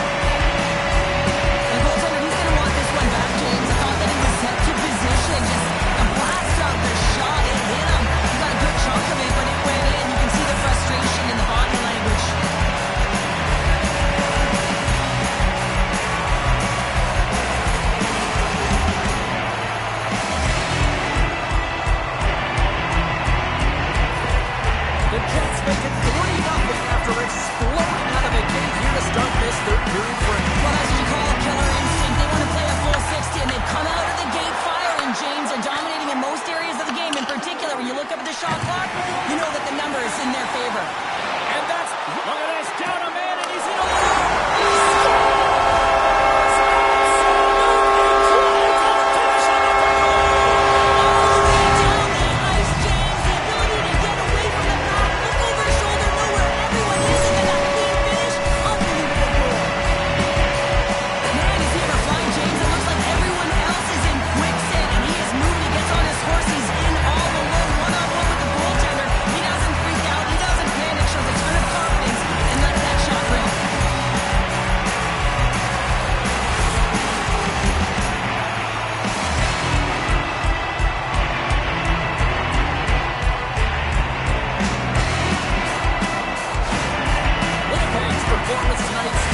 The goaltender, he's going to want this one back, James. I thought that he was set to position. Just a blast out the shot. It hit him. He got a good chunk of it, but it went in. You can see the frustration in the body language.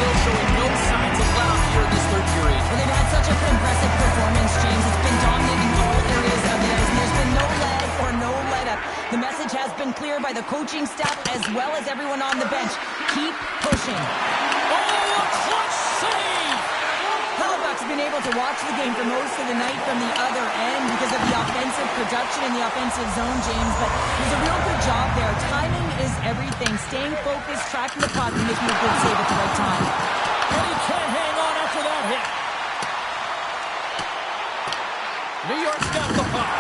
still showing no signs of letting here in this third period. Well, they've had such an impressive performance, James. It's been dominating all areas of the ice, and there's been no lag or no let-up. The message has been clear by the coaching staff as well as everyone on the bench. Keep pushing. Oh, a clutch save! Halibuck's been able to watch the game for most of the night from the other end because of the offensive production in the offensive zone, James, but there's a real good job there. Timing is everything. Staying focused, tracking the puck, and making a good save at the right time. And he can't hang on after that hit. New York's got the puck.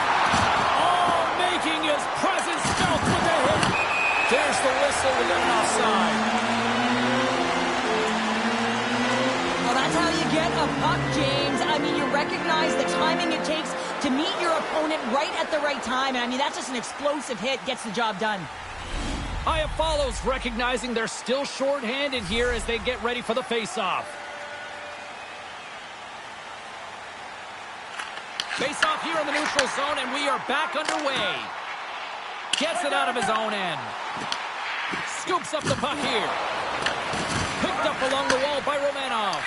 Oh, making his presence felt with the hit. There's the whistle. We got an offside. Well, that's how you get a puck, James. I mean, you recognize the timing it takes to meet your opponent right at the right time. And I mean, that's just an explosive hit. Gets the job done. Aya follows, recognizing they're still short-handed here as they get ready for the face-off. Face-off here in the neutral zone, and we are back underway. Gets it out of his own end. Scoops up the puck here. Picked up along the wall by Romanov.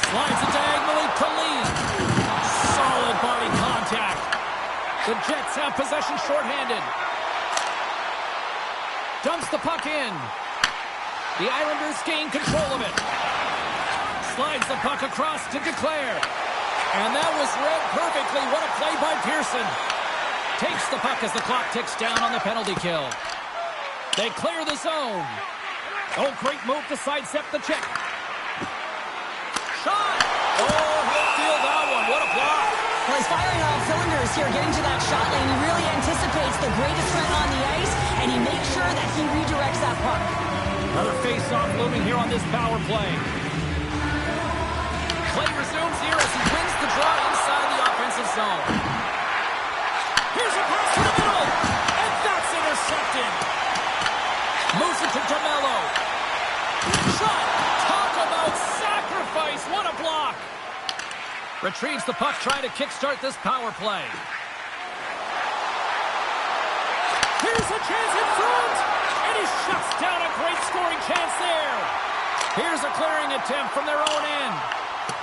Slides it diagonally to Lee. Solid body contact. The Jets have possession shorthanded. Dumps the puck in. The Islanders gain control of it. Slides the puck across to Declare. And that was read perfectly. What a play by Pearson. Takes the puck as the clock ticks down on the penalty kill. They clear the zone. Oh, great move to sidestep the check. Shot! Oh, he'll feel that one. What a block. Well, he's firing all cylinders here, getting to that shot lane. He really anticipates the greatest threat on the ice, and he makes sure that he redirects that puck. Another face-off looming here on this power play. Play resumes here as he wins the draw inside the offensive zone. Here's a pass to the middle, and that's intercepted. Moves it to DeMello. Shot! Talk about sacrifice! What a block! Retrieves the puck, trying to kickstart this power play. Here's a chance in front! And he shuts down a great scoring chance there. Here's a clearing attempt from their own end.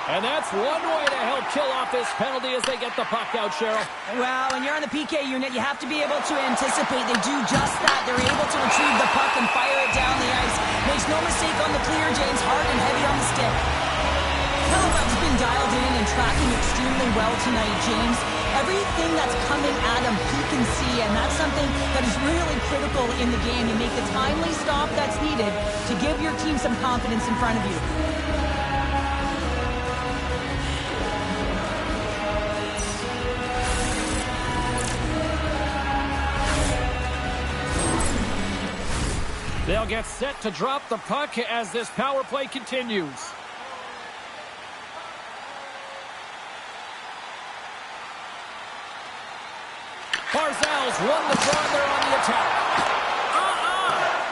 And that's one way to help kill off this penalty as they get the puck out, Cheryl. Well, when you're on the PK unit, you have to be able to anticipate. They do just that. They're able to retrieve the puck and fire it down the ice. Makes no mistake on the clear, James. Hard and heavy on the stick. Halibuck's been dialed in and tracking extremely well tonight, James. Everything that's coming at him, he can see, and that's something that is really critical in the game. You make the timely stop that's needed to give your team some confidence in front of you. They'll get set to drop the puck as this power play continues. Barzal's won the draw and they're on the attack.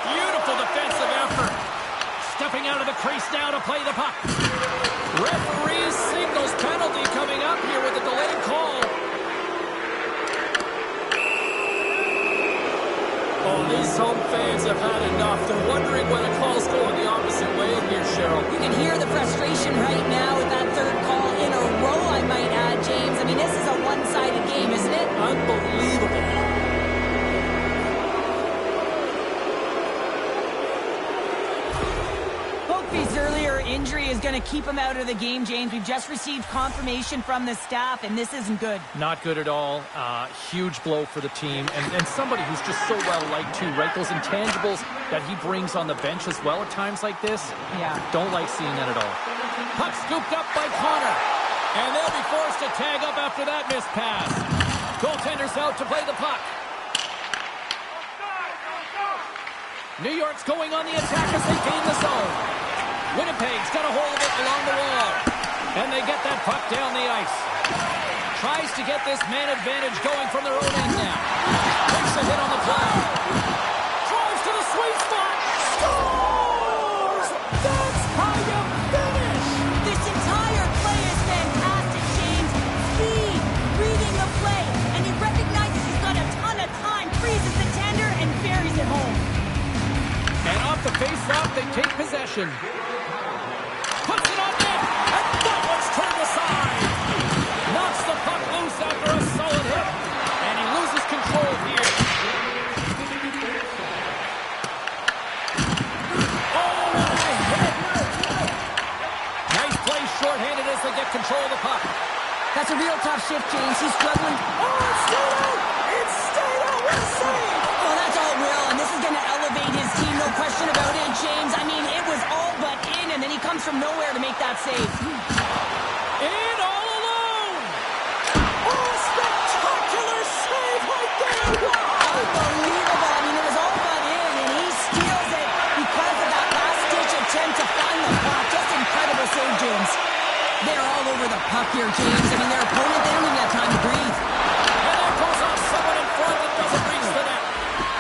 Beautiful defensive effort. Stepping out of the crease now to play the puck. Referees signals penalty coming up here with a delayed call. Oh, these home fans have had enough. They're wondering when the call's going the opposite way here, Cheryl. You can hear the frustration right now with that third call in a row, I might add, James. I mean, this is a one-sided game, isn't it? Unbelievable. His earlier injury is going to keep him out of the game, James. We've just received confirmation from the staff, and this isn't good. Not good at all. Huge blow for the team. And somebody who's just so well-liked, too, right? Those intangibles that he brings on the bench as well at times like this. Yeah. Don't like seeing that at all. Puck scooped up by Connor. And they'll be forced to tag up after that missed pass. Goaltender's out to play the puck. New York's going on the attack as they gain the zone. Winnipeg's got a hold of it along the wall. And they get that puck down the ice. Tries to get this man advantage going from their own end now. Takes a hit on the play. Drives to the sweet spot. Scores! That's how you finish! This entire play is fantastic, James. Speed, reading the play, and he recognizes he's got a ton of time, freezes the tender, and buries it home. And off the face-off, they take possession. Puts it on net, and that one's turned aside. Knocks the puck loose after a solid hit, and he loses control here. Oh, what a hit! Nice play shorthanded as they get control of the puck. That's a real tough shift, James. He's struggling. Oh, it's stayed out! It's stayed out! What a save! Oh, that's all Will, and this is going to elevate his team, no question about it, James. I mean, it was all but in, and then he comes from nowhere to make that save. In all alone! Oh, spectacular save right there! Wow! Unbelievable. I mean, it was all but in, and he steals it because of that last-ditch attempt to find the puck. Just incredible save, James. They're all over the puck here, James. I mean, their opponent, they don't even have time to breathe. And there goes off someone in front that doesn't reach the net.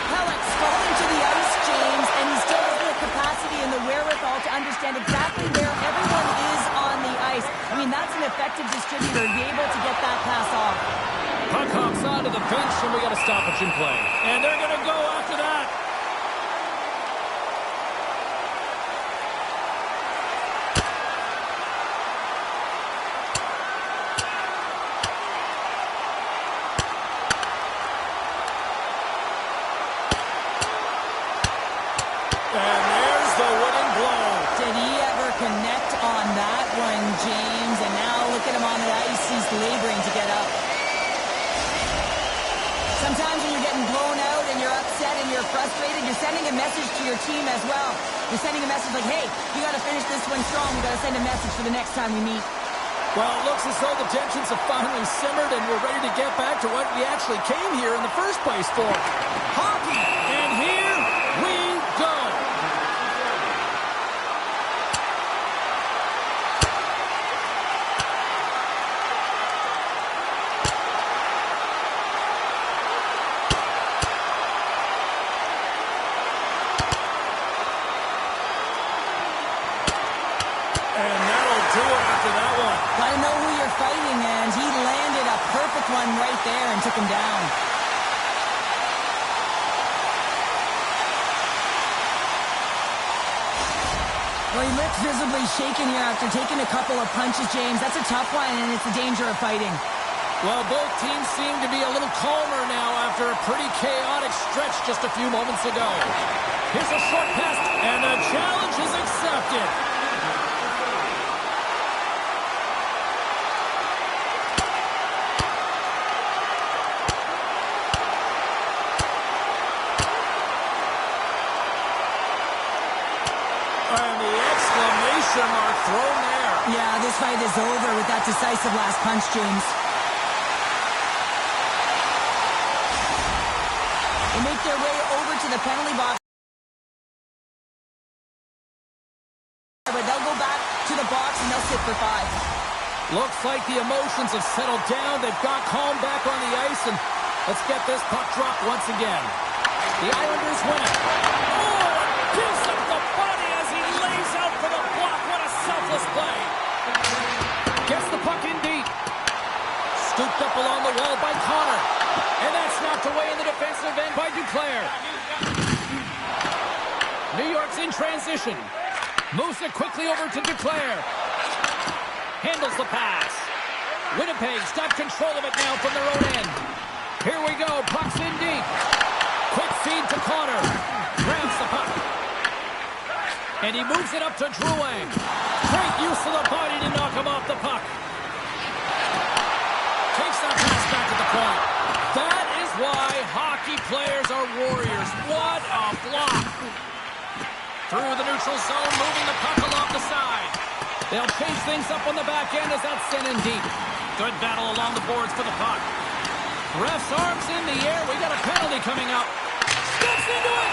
Pellick's falling to the ice, James, and he still has the capacity and the wherewithal to understand exactly where everyone is on the ice. I mean, that's an effective distributor, be able to get that pass off. Puck hops onto the bench, and we got a stoppage in play. And they're going to go after that. And there's the winning blow. Did he ever connect on that one, James? And now look at him on the ice. He's laboring to get up. Sometimes when you're getting blown out and you're upset and you're frustrated, you're sending a message to your team as well. You're sending a message like, hey, we got to finish this one strong. We got to send a message for the next time we meet. Well, it looks as though the tensions have finally simmered and we're ready to get back to what we actually came here in the first place for. Hockey! And here we go! And that'll do it after that one. Gotta know who you're fighting, and he landed a perfect one right there and took him down. Well, he looks visibly shaken here after taking a couple of punches, James. That's a tough one, and it's the danger of fighting. Well, both teams seem to be a little calmer now after a pretty chaotic stretch just a few moments ago. Here's a short pass, and the challenge is accepted. And the exclamation mark thrown there. Yeah, this fight is over with that decisive last punch, James. They make their way over to the penalty box. But they'll go back to the box and they'll sit for 5. Looks like the emotions have settled down. They've got calm back on the ice, and let's get this puck dropped once again. The Islanders win it. Oh, gives up the body as he lays out for the block. What a selfless play. Gets the puck in deep. Scooped up along the wall by Connor. And that's knocked away in the defensive end by Duclair. New York's in transition. Moves it quickly over to Duclair. Handles the pass. Winnipeg's got control of it now from their own end. Here we go. Puck's in deep. Quick feed to Connor. Grabs the puck. And he moves it up to Drouin. Great use of the body to knock him off the puck. Takes that pass back at the point. That is why hockey players are warriors. What a block. Through the neutral zone, moving the puck along the side. They'll change things up on the back end as that's sent in deep. Good battle along the boards for the puck. Ref's arms in the air. We got a penalty coming up. Steps into it.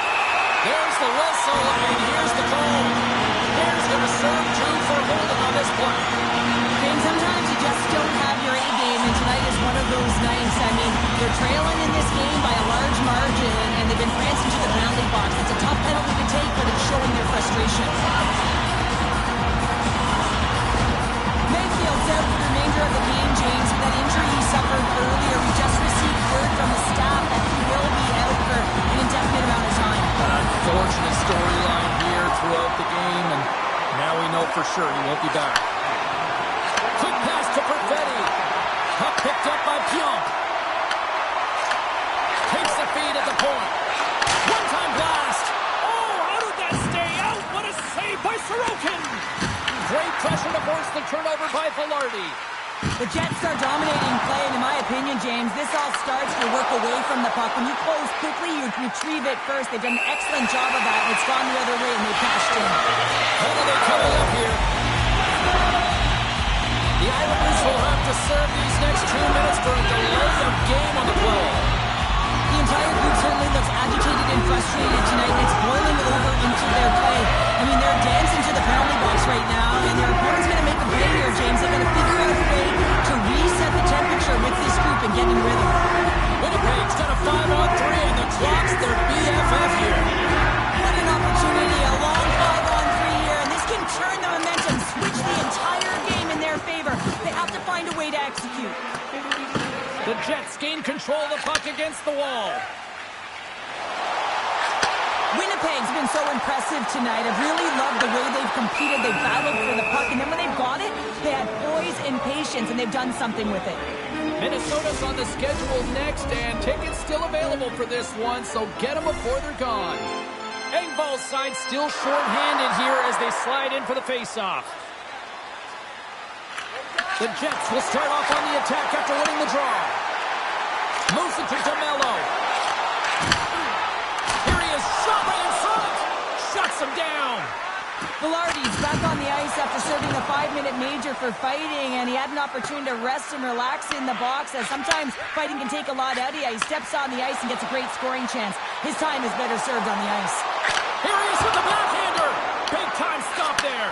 There's the whistle, and here's the goal. Here's going to serve Drew for holding on this play. James, sometimes you just don't have your A game, and tonight is one of those nights. I mean, they're trailing in this game by a large margin, and they've been prancing to the penalty box. It's a tough penalty to take, but it's showing their frustration. Mayfield's out for the remainder of the game, James, with that injury he suffered earlier. We just received word from the staff that he will be out for an indefinite amount of time. An unfortunate storyline here. for sure he won't be back. Quick pass to Perfetti. Puck picked up by Pionk. Takes the feed at the point. One-time blast. Oh, how did that stay out? What a save by Sorokin. Great pressure to force the turnover by Velarde. The Jets are dominating play, and in my opinion, James, this all starts to work away from the puck. When you close quickly, you retrieve it first. They've done an excellent job of that, and it's gone the other way, and they cashed in. Penalty coming up here. The Islanders will have to serve these next 2 minutes for a delay of game on the play. The entire group certainly looks agitated and frustrated tonight. It's boiling over into their play. I mean, they're dancing to the penalty box right now, and their opponent's going to make a play here, James. They've got to figure out a way to reset the temperature with this group and get in rhythm. Winnipeg's got a 5-on-3, and the Clocks their BFF here. What an opportunity, a long 5-on-3 here, and this can turn the momentum, switch the entire game in their favor. They have to find a way to execute. The Jets gain control of the puck against the wall. Winnipeg's been so impressive tonight. I've really loved the way they've competed. They've battled for the puck, and then when they've got it, they had poise and patience, and they've done something with it. Minnesota's on the schedule next, and tickets still available for this one, so get them before they're gone. Engvall's side still short-handed here as they slide in for the face-off. The Jets will start off on the attack after winning the draw. Moves it to DeMello. Here he is, shot right in front. Shuts him down. Velarde's back on the ice after serving the 5-minute major for fighting, and he had an opportunity to rest and relax in the box, as sometimes fighting can take a lot out of you. He steps on the ice and gets a great scoring chance. His time is better served on the ice. Here he is with the backhander. Big time stop there.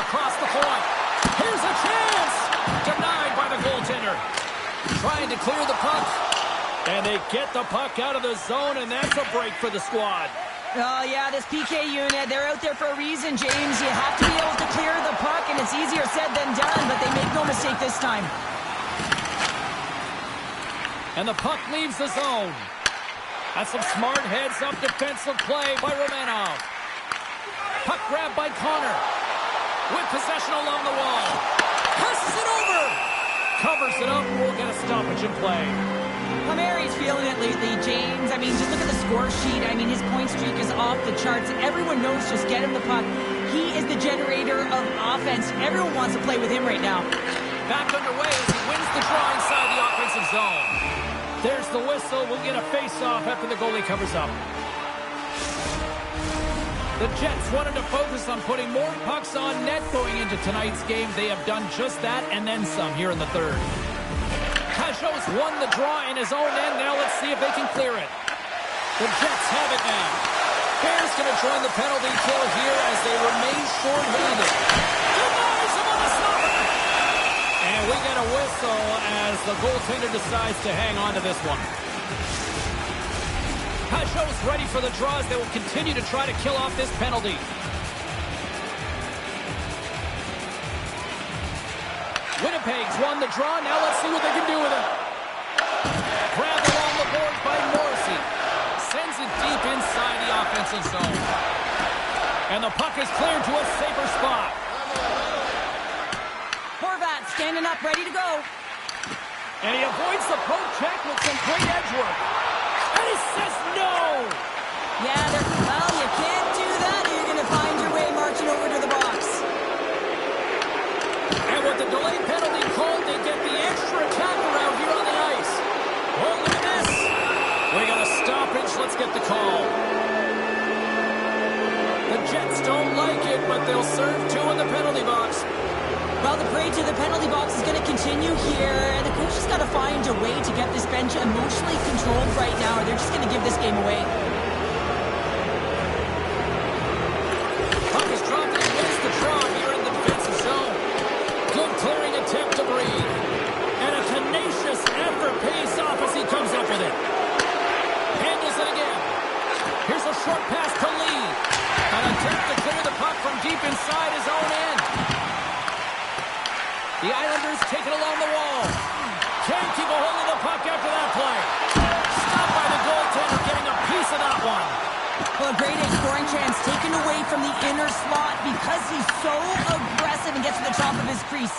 Across the point. Here's a chance! Denied by the goaltender. Trying to clear the puck. And they get the puck out of the zone, and that's a break for the squad. Oh, yeah, this PK unit, they're out there for a reason, James. You have to be able to clear the puck, and it's easier said than done, but they make no mistake this time. And the puck leaves the zone. That's some smart heads-up defensive play by Romanov. Puck grab by Connor. With possession along the wall. Passes it over. Covers it up. We'll get a stoppage in play. Palmieri's feeling it lately, James. I mean, just look at the score sheet. I mean, his point streak is off the charts. Everyone knows just get him the puck. He is the generator of offense. Everyone wants to play with him right now. Back underway as he wins the draw inside the offensive zone. There's the whistle. We'll get a face-off after the goalie covers up. The Jets wanted to focus on putting more pucks on net going into tonight's game. They have done just that and then some here in the third. Pajot's won the draw in his own end. Now let's see if they can clear it. The Jets have it now. Bears going to join the penalty kill here as they remain short-handed. Denies him on the stopper. And we get a whistle as the goaltender decides to hang on to this one. Pajot's ready for the draws. They will continue to try to kill off this penalty. Winnipeg's won the draw. Now let's see what they can do with it. Grabbed along the boards by Morrissey. Sends it deep inside the offensive zone. And the puck is cleared to a safer spot. Horvat standing up, ready to go. And he avoids the poke check with some great edge work. And he says no! Yeah, well, you can't do that. You're going to find your way marching over to the box. And with the delay penalty called, they get the extra attacker out here on the ice. Oh, look at this! We got a stoppage. Let's get the call. The Jets don't like it, but they'll serve two in the penalty box. Well, the parade to the penalty box is going to continue here, and the coach has got to find a way to get this bench emotionally controlled right now, or they're just going to give this game away. Puck is dropped and he wins the draw here in the defensive zone. Good clearing attempt to breathe. And a tenacious effort pays off as he comes up with it. Handles it again. Here's a short pass to Lee. An attempt to clear the puck from deep inside his own end. The Islanders take it along the wall. Can't keep a hold of the puck after that play. Stopped by the goaltender, getting a piece of that one. Well, a great A scoring chance taken away from from the inner slot because he's so aggressive and gets to the top of his crease.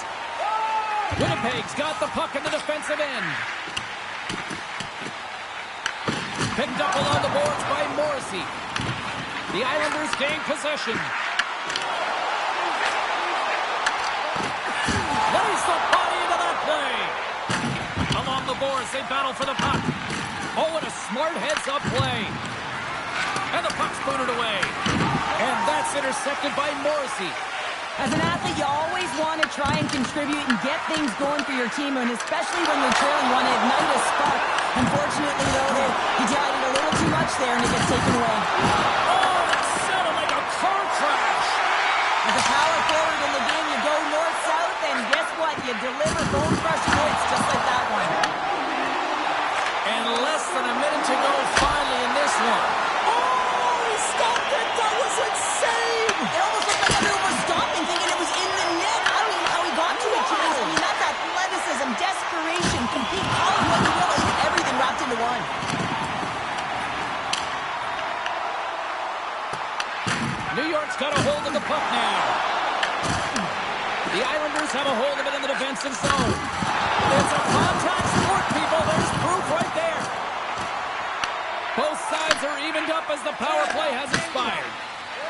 Winnipeg's got the puck in the defensive end. Picked up along the boards by Morrissey. The Islanders gain possession. Lays the body into that play. Along the boards, they battle for the puck. Oh, what a smart heads-up play. And the puck's booted away. And that's intercepted by Morrissey. As an athlete, you always want to try and contribute and get things going for your team, and especially when you're trailing, you want to ignite a spark. Unfortunately, though, he tried it a little too much there, and it gets taken away. Oh, that sounded like a car crash. As a power forward in the game, you go north-south, and guess what? You deliver bone-crushing hits just like that one. And less than a minute to go finally in this one. Oh, he stopped it! That was insane! It almost looked like everyone was stopping, thinking it was in the net. I don't even know how he got to it, James. I mean, that's athleticism, desperation, complete, call it what you will, it's everything wrapped into one. New York's got a hold of the puck now. The Islanders have a hold of it in the defensive zone. It's a contact sport, people. There's proof right there. Both sides are evened up as the power play has expired.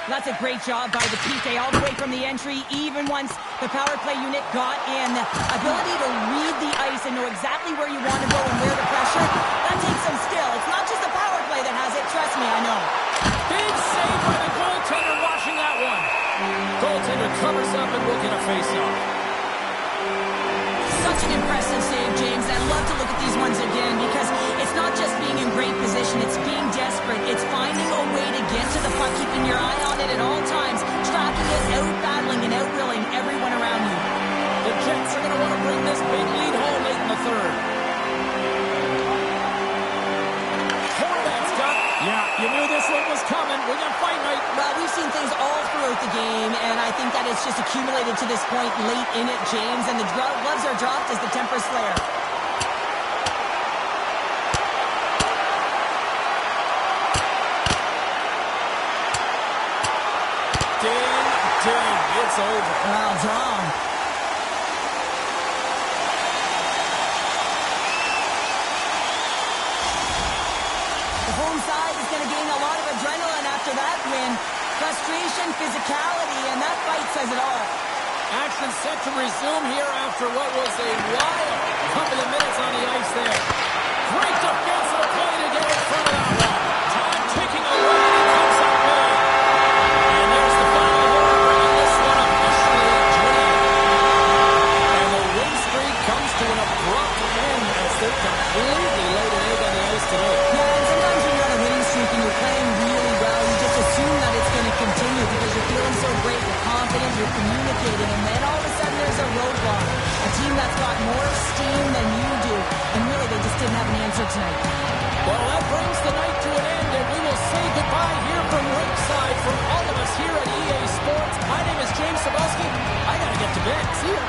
That's a great job by the PK all the way from the entry, even once the power play unit got in. Ability to read the ice and know exactly where you want to go and where to pressure, that takes some skill. It's not just the power play that has it, trust me, I know. Big save by the goaltender watching that one. Goaltender covers up and will get a face-off. Such an impressive save, James. I love to look at these ones again because it's not just being in great position, it's being desperate. It's finding a way to get to the puck, keeping your eye on it at all times, tracking it, out-battling and out-rilling everyone around you. The Jets are going to want to bring this big lead home late in the third. Horvat's got... Yeah, you knew this one was coming. We got fight night. Well, we've seen things all throughout the game, and I think that it's just accumulated to this point late in it, James, and the gloves are dropped as the tempers flare. Ding, it's over. Well, Tom. The home side is going to gain a lot of adrenaline after that win. Frustration, physicality, and that fight says it all. Action set to resume here after what was a wild couple of minutes on the ice there. Great defensive play to get in front of that one. Time ticking away. He comes up big. And there's the final horn bringing this one officially to an end. And the win streak comes to an abrupt end as they completely laid an egg on the ice today. Yeah, and sometimes when you're on a winning streak and you're playing really well, you just assume that it's going to continue because you're feeling so great, you're confident, you're communicating, and then all of a sudden there's a roadblock. A team that's got more steam than you do, and really they just didn't have an answer tonight. Well, that brings the night to an end, and we will say goodbye here from ringside from all of us here at EA Sports. My name is James Cebulski. I got to get to bed. See ya.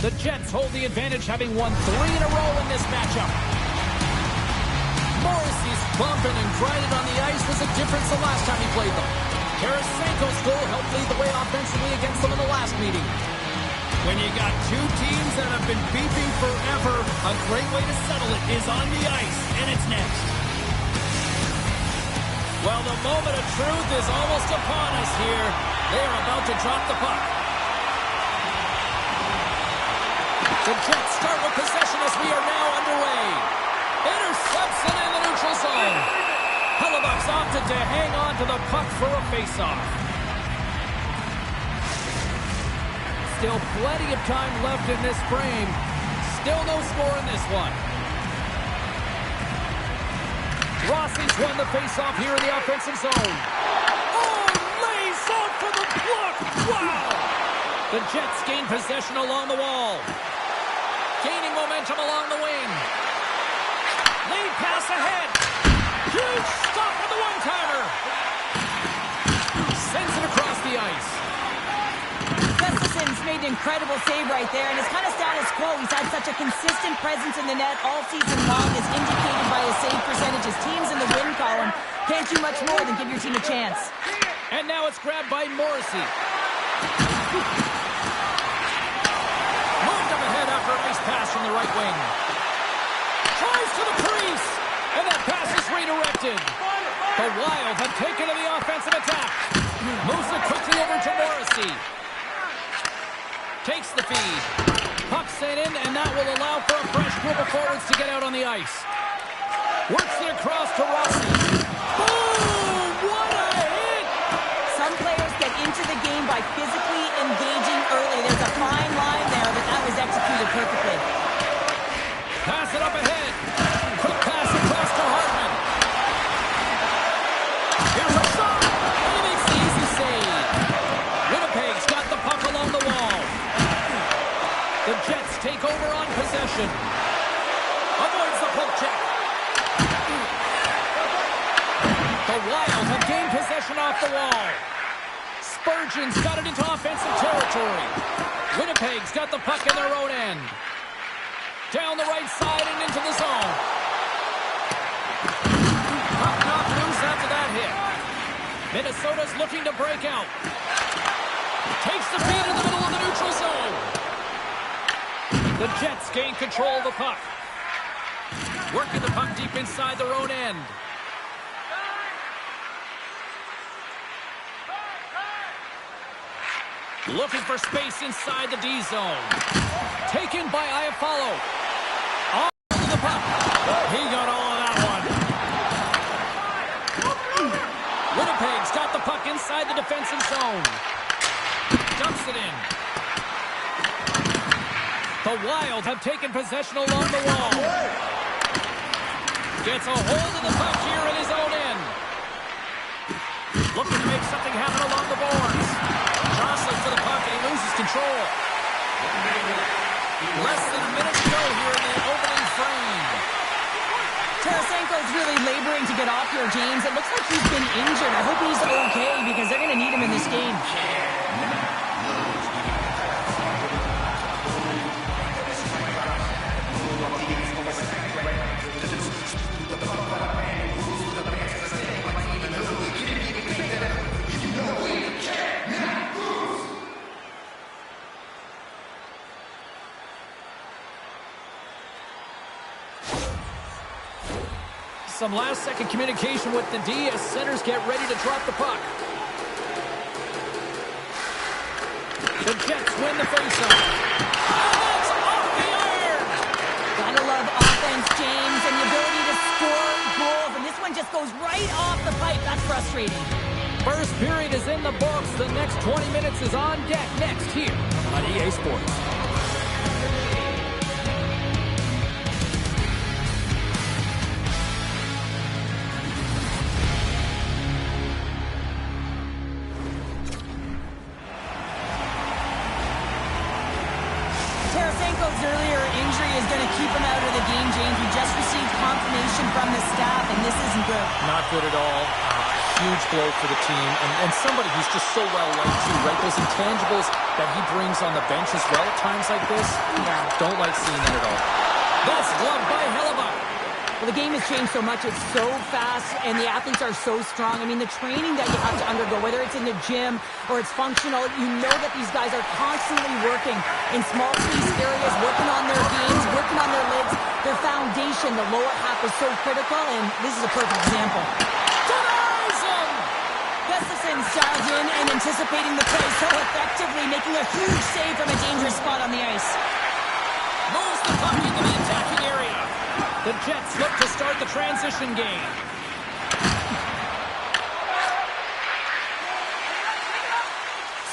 The Jets hold the advantage, having won 3 in a row in this matchup. Morrissey's bumping and grinding on the ice was a difference the last time he played them. Tarasenko's goal helped lead the way offensively against them in the last meeting. When you got two teams that have been beefing forever, a great way to settle it is on the ice, and it's next. Well, the moment of truth is almost upon us here. They are about to drop the puck. The Jets start with possession as we are now underway. Interception in the neutral zone. Hellebuck's opted to hang on to the puck for a faceoff. Still plenty of time left in this frame. Still no score in this one. Rossi's won the faceoff here in the offensive zone. Oh, lays out for the block. Wow! The Jets gain possession along the wall. Gaining momentum along the wing. Lead pass ahead. Huge stop on the one-timer. Sends it across the ice. Gustafson's made an incredible save right there, and it's kind of status quo. He's had such a consistent presence in the net all season long, as indicated by his save percentages. Teams in the win column can't do much more than give your team a chance. And now it's grabbed by Morrissey. Moved up ahead after a nice pass from the right wing. Tries to the crease, and that pass is redirected. The Wild have taken to the offensive attack. Moves it quickly over to Morrissey. Takes the feed. Puck sent in, and that will allow for a fresh group of forwards to get out on the ice. Works it across to Rossi. Boom! What a hit! Some players get into the game by physically engaging early. There's a fine line there, but that was executed perfectly. Pass it up ahead. Quick pass across to Hartman. Here's a shot. And he makes the easy save. Winnipeg's got the puck along the wall. The Jets take over on possession. Avoids the poke check. The Wild have gained possession off the wall. Spurgeon's got it into offensive territory. Winnipeg's got the puck in their own end. Down the right side and into the zone. Puck knocked loose after that hit. Minnesota's looking to break out. Takes the feed in the middle of the neutral zone. The Jets gain control of the puck. Working the puck deep inside their own end. Looking for space inside the D zone. Taken by Iafallo. On to the puck. He got all of that one. Winnipeg's got the puck inside the defensive zone. Dumps it in. The Wild have taken possession along the wall. Gets a hold of the puck here in his own end. Looking to make something happen along the boards. Jostling for the puck, and he loses control. Less than a minute to go here in the opening frame. Tarasenko's really laboring to get off here, James. It looks like he's been injured. I hope he's okay, because they're going to need him in this game. Some last-second communication with the D as centers get ready to drop the puck. The Jets win the faceoff. Oh, it's off the iron! Gotta love offense, James, and the ability to score goals. And this one just goes right off the pipe. That's frustrating. First period is in the books. The next 20 minutes is on deck next here on EA Sports. good. Not good at all. Huge blow for the team. And somebody who's just so well-liked too, right? Those intangibles that he brings on the bench as well at times like this. Yeah. Don't like seeing that at all. That's gloved by Hellebuck. Well, the game has changed so much. It's so fast, and the athletes are so strong. I mean, the training that you have to undergo, whether it's in the gym or it's functional, you know that these guys are constantly working in small space areas, working on their games, working on their legs. Their foundation, the lower half, is so critical, and this is a perfect example. Denies him! Gustafson dialed in and anticipating the play so effectively, making a huge save from a dangerous spot on the ice. Moves the puck into the attacking area. The Jets look to start the transition game.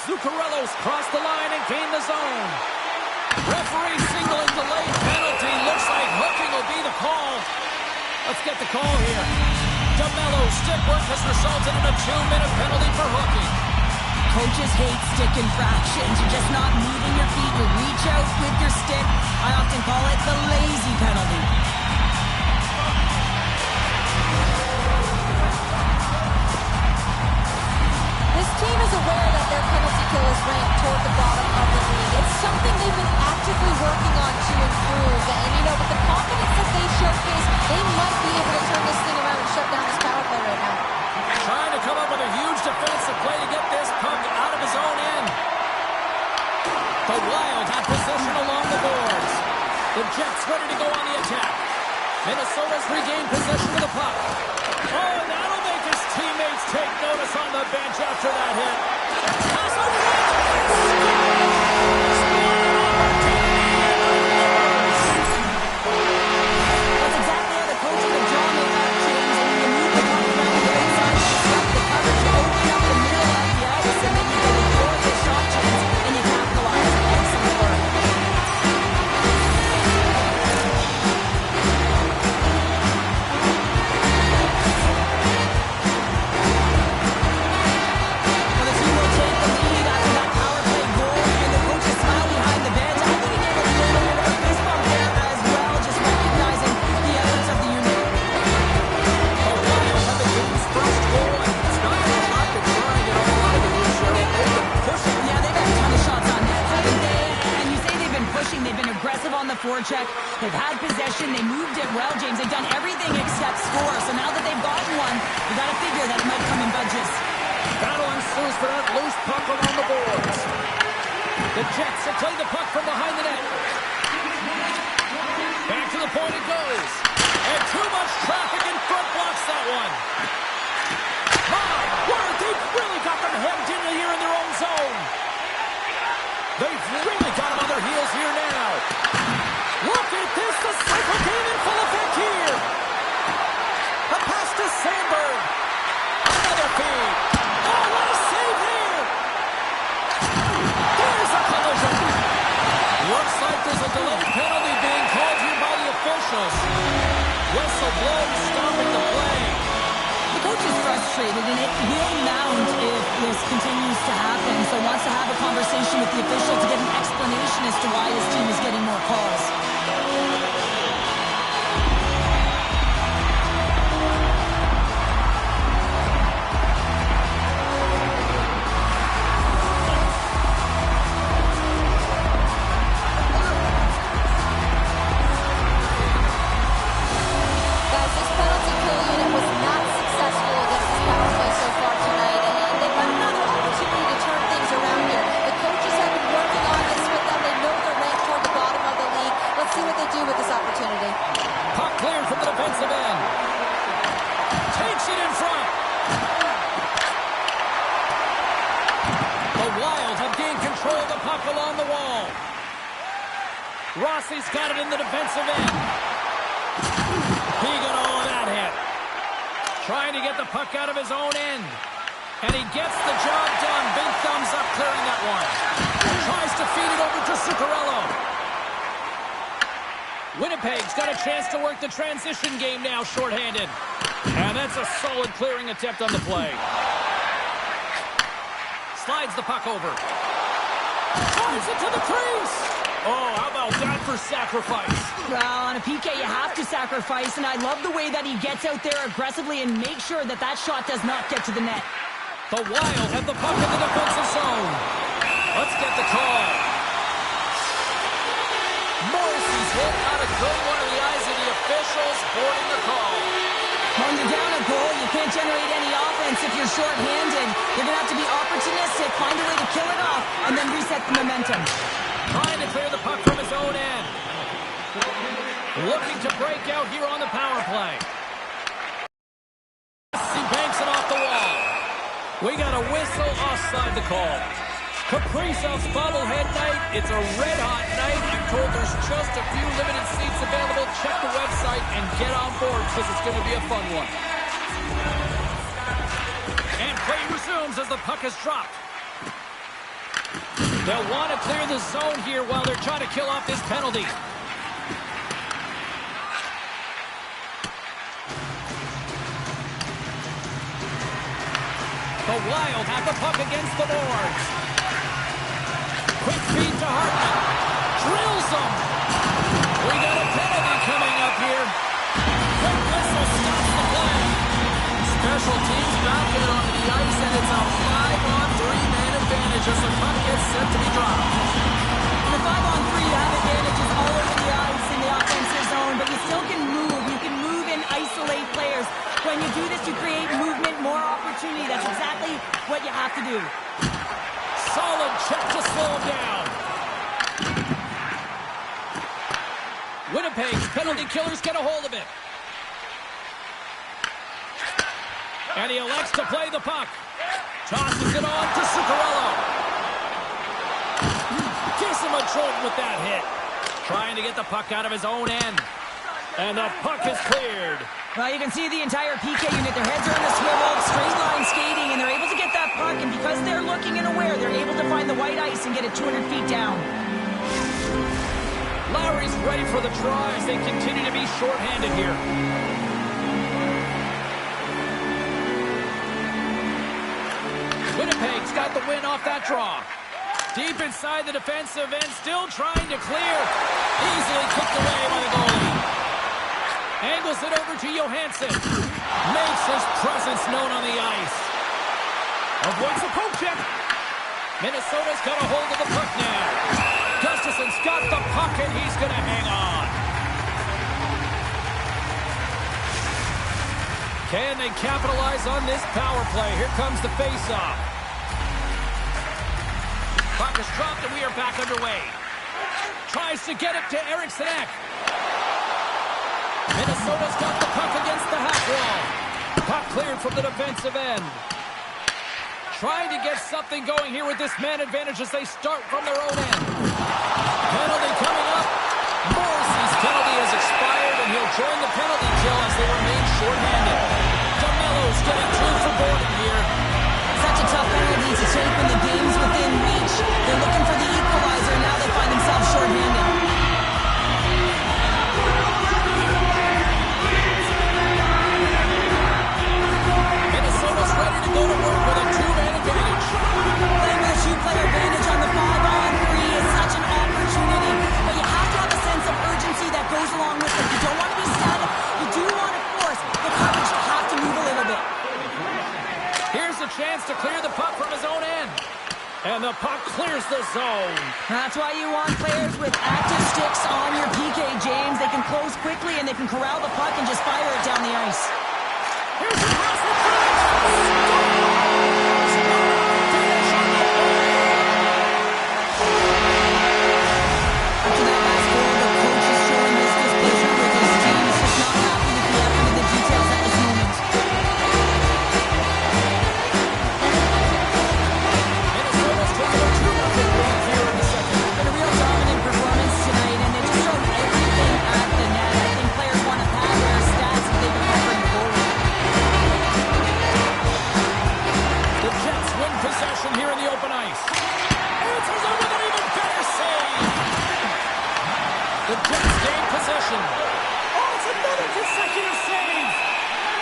Zuccarello's crossed the line and gained the zone. Referee signaling delayed penalty. Looks like hooking will be the call. Let's get the call here. DeMello's stick work has resulted in a 2-minute penalty for hooking. Coaches hate stick infractions. You're just not moving your feet. You reach out with your stick. I often call it the lazy penalty. This team is aware that their penalty kill is ranked toward the bottom of the league. It's something they've been actively working on to improve. And, you know, with the confidence that they showcase, they might be able to turn this thing around and shut down this power play right now. Trying to come up with a huge defensive play to get this puck out of his own end. The Wild have possession along the boards. The Jets ready to go on the attack. Minnesota's regained possession of the puck. Oh, that'll make his teammates take notice on the bench after that hit. Pass over the That's exactly how the coaches have drawn it up, James. I mean, you move the puck around the inside, stop the coverage, you open up the middle of the ice, and then you get a glorious shot chance, and you capitalize. Excellent work. Well, the team will take the lead after that power play goal, and the coaches smile behind the bench. I think he gave a little bit of a fist bump there as well, just recognizing the efforts of the unit. The Wild have the game's first goal, and it's not too hot to try and get all out of the blue Cheryl. They've been pushing. Yeah, they've had a ton of shots on net, haven't they? And you say they've been pushing, they've been aggressive on the forecheck, they've had possession, they moved it well, James. They've done everything except score. So now that they've gotten one, you got to figure that it might come in bunches. Battle ensues for that loose puck along the boards. The Jets have played the puck from behind the net. Back to the point it goes. And too much traffic in front blocks that one. My word, they've really got them hemmed in here in their own zone. They've really got them on their heels here now. Look at this, the cycle game in full effect here. A pass to Sandberg. Another feed. Oh, what a save here. There's a collision. Looks like there's a delayed penalty being called here by the officials. Whistle blows, stopping the play. The coach is frustrated, and it will mount if this continues to happen. So wants to have a conversation with the official to get an explanation as to why his team is getting more calls. Guys, this penalty kill unit was not successful against this power play so far tonight, and they've got another opportunity to turn things around here. The coaches have been working on this with them. They know they're ranked toward the bottom of the league. Let's see what they do with this opportunity. Puck cleared from the defensive end. Takes it in front. The Wild have gained control of the puck along the wall. Rossi's got it in the defensive end. He got all of that hit. Trying to get the puck out of his own end. And he gets the job done. Big thumbs up clearing that one. Tries to feed it over to Zuccarello. Winnipeg's got a chance to work the transition game now shorthanded. And that's a solid clearing attempt on the play. Slides the puck over. Drives it to the crease. Oh, how about that for sacrifice? Well, on a PK, you have to sacrifice, and I love the way that he gets out there aggressively and makes sure that that shot does not get to the net. The Wild have the puck in the defensive zone. Let's get the call. Morrissey's hit not a good one in the eyes of the officials, boarding the call. When you're down a goal, you can't generate any offense if you're short-handed. You're going to have to be opportunistic, find a way to kill it off, and then reset the momentum. Trying to clear the puck from his own end. Looking to break out here on the power play. He banks it off the wall. We got a whistle offside the call. Kaprizov's bobblehead night. It's a red-hot night. I'm told there's just a few limited seats available. Check the website and get on board because it's going to be a fun one. And play resumes as the puck is dropped. They'll want to clear the zone here while they're trying to kill off this penalty. The Wild have the puck against the boards. Quick feed to Hartman. Drills them. We got a penalty coming up here. Quick whistle stops the play. Special teams back in onto the ice, and it's a 5-on-3 man advantage as the puck gets set to be dropped. In a 5-on-3, you have advantages all over the ice in the offensive zone, but you still can move. You can move and isolate players. When you do this, you create movement, more opportunity. That's exactly what you have to do. Solid check to slow him down. Winnipeg's penalty killers get a hold of it. And he elects to play the puck. Tosses it on to Zuccarello. Gives him a jolt with that hit. Trying to get the puck out of his own end. And the puck is cleared. Well, you can see the entire PK unit. Their heads are in the swivel, straight line skating, and they're able to get that puck. And because they're looking and aware, they're able to find the white ice and get it 200 feet down. Lowry's ready for the draw as they continue to be shorthanded here. Winnipeg's got the win off that draw. Deep inside the defensive end, still trying to clear. Easily kicked away by the goalie. Angles it over to Johansson. Makes his presence known on the ice. Avoids the poke check. Minnesota's got a hold of the puck now. Gustafson's got the puck and he's going to hang on. Can they capitalize on this power play? Here comes the face-off. Puck is dropped and we are back underway. Tries to get it to Eriksson Ek. Minnesota's got the puck against the half wall. Puck cleared from the defensive end. Trying to get something going here with this man advantage as they start from their own end. Penalty coming up. Morrissey's penalty has expired and he'll join the penalty kill as they remain shorthanded. DeMello's getting two for boarding here. Such a tough penalty to take when the game's within reach. They're looking for the equalizer, and now they find themselves shorthanded. Minnesota's ready to go to work with a two-man advantage. Playing with a shoe-player advantage on the 5-on-3 is such an opportunity, but you have to have a sense of urgency that goes along with it. You don't want to be static. You do want to force the coverage to have to move a little bit. Here's a chance to clear the puck from his own end. And the puck clears the zone. That's why you want players with active sticks on your PK, James. They can close quickly and they can corral the puck and just fire it down the ice. Here's the cross the finish. After that last goal, the coach is showing his displeasure with his team. He's just not happy with the effort and the details at this moment. Minnesota's taking a 2-0 lead here in the second. But a real dominant performance tonight, and they just showed everything at the net. I think players want to pad their stats if they can bring forward. The Jets win possession here in the open ice. Answers it with an even better save. The Jets gain possession. Oh, it's another consecutive save.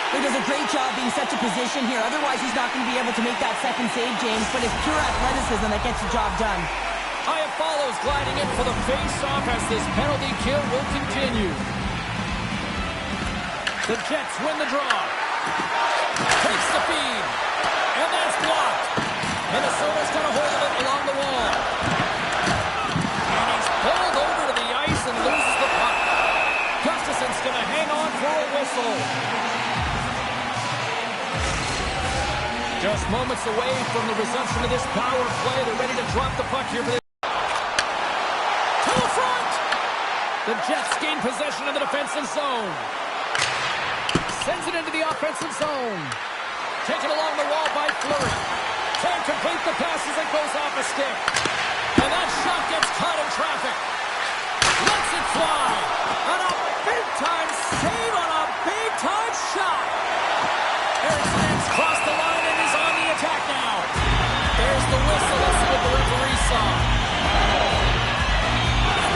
He does a great job being such a position here. Otherwise, he's not going to be able to make that second save, James. But it's pure athleticism that gets the job done. Follows gliding in for the face-off as this penalty kill will continue. The Jets win the draw. Takes the feed. And that's blocked. Minnesota's got a hold of it along the wall. And he's pulled over to the ice and loses the puck. Gustafson's going to hang on for a whistle. Just moments away from the resumption of this power play. They're ready to drop the puck here for the The Jets gain possession of the defensive zone. Sends it into the offensive zone. Taken along the wall by Fleury. Can't complete the pass as it goes off a stick. And that shot gets caught in traffic. Lets it fly. And a big-time save on a big-time shot. Eriksson's crossed the line and is on the attack now. There's the whistle. Let's see what the referee saw.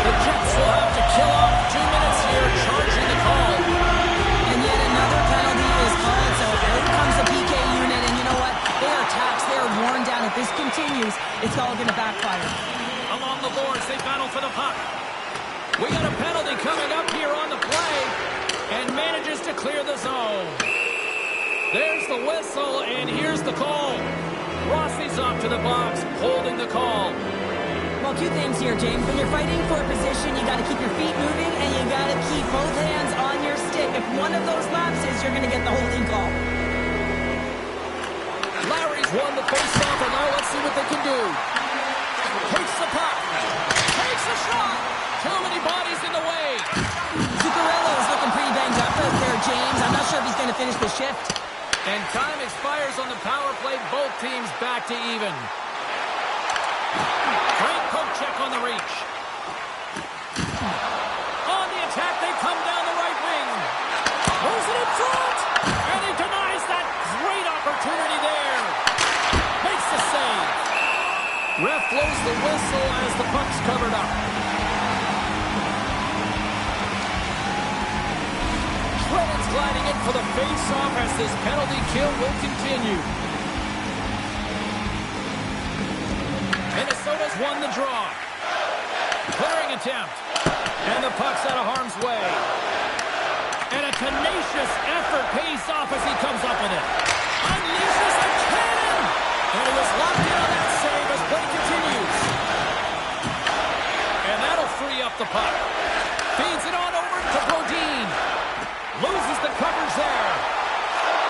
The Jets will have to kill off 2 minutes here, charging the call. And yet another penalty is called, so out comes the PK unit, and you know what? They are taxed, they are worn down. If this continues, it's all going to backfire. Along the boards, they battle for the puck. We got a penalty coming up here on the play, and manages to clear the zone. There's the whistle, and here's the call. Rossi's off to the box, holding the call. Well, 2 things here, James. When you're fighting for a position, you got to keep your feet moving, and you got to keep both hands on your stick. If one of those lapses, you're going to get the holding call. Lowry's won the face-off, and now let's see what they can do. Takes the puck. Takes the shot. Too many bodies in the way. Zuccarello's looking pretty banged up out there, James. I'm not sure if he's going to finish the shift. And time expires on the power play. Both teams back to even. Great poke check on the reach. On the attack, they come down the right wing. Moves it in front. And he denies that great opportunity there. Makes the save. Ref blows the whistle as the puck's covered up. Shredden's gliding in for the face-off as this penalty kill will continue. Minnesota's won the draw. Clearing attempt. And the puck's out of harm's way. And a tenacious effort pays off as he comes up with it. Unleashes a cannon! And he was locked in on that save as play continues. And that'll free up the puck. Feeds it on over to Brodin. Loses the coverage there.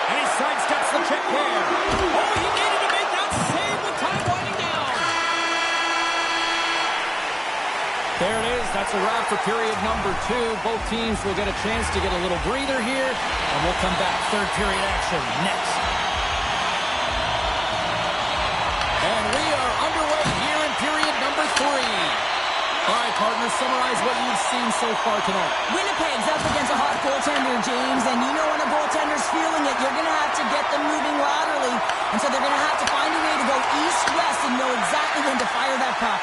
And he sidesteps the check there. Oh, he needed to make that save with time winding down. There it is. That's a wrap for period number 2. Both teams will get a chance to get a little breather here. And we'll come back. Third period action next. And we are underway here in period number 3. All right, partners, summarize what you've seen so far tonight. Winnipeg's up against a hot goaltender, James, and you know when a goaltender's feeling it, you're going to have to get them moving laterally, and so they're going to have to find a way to go east-west and know exactly when to fire that puck.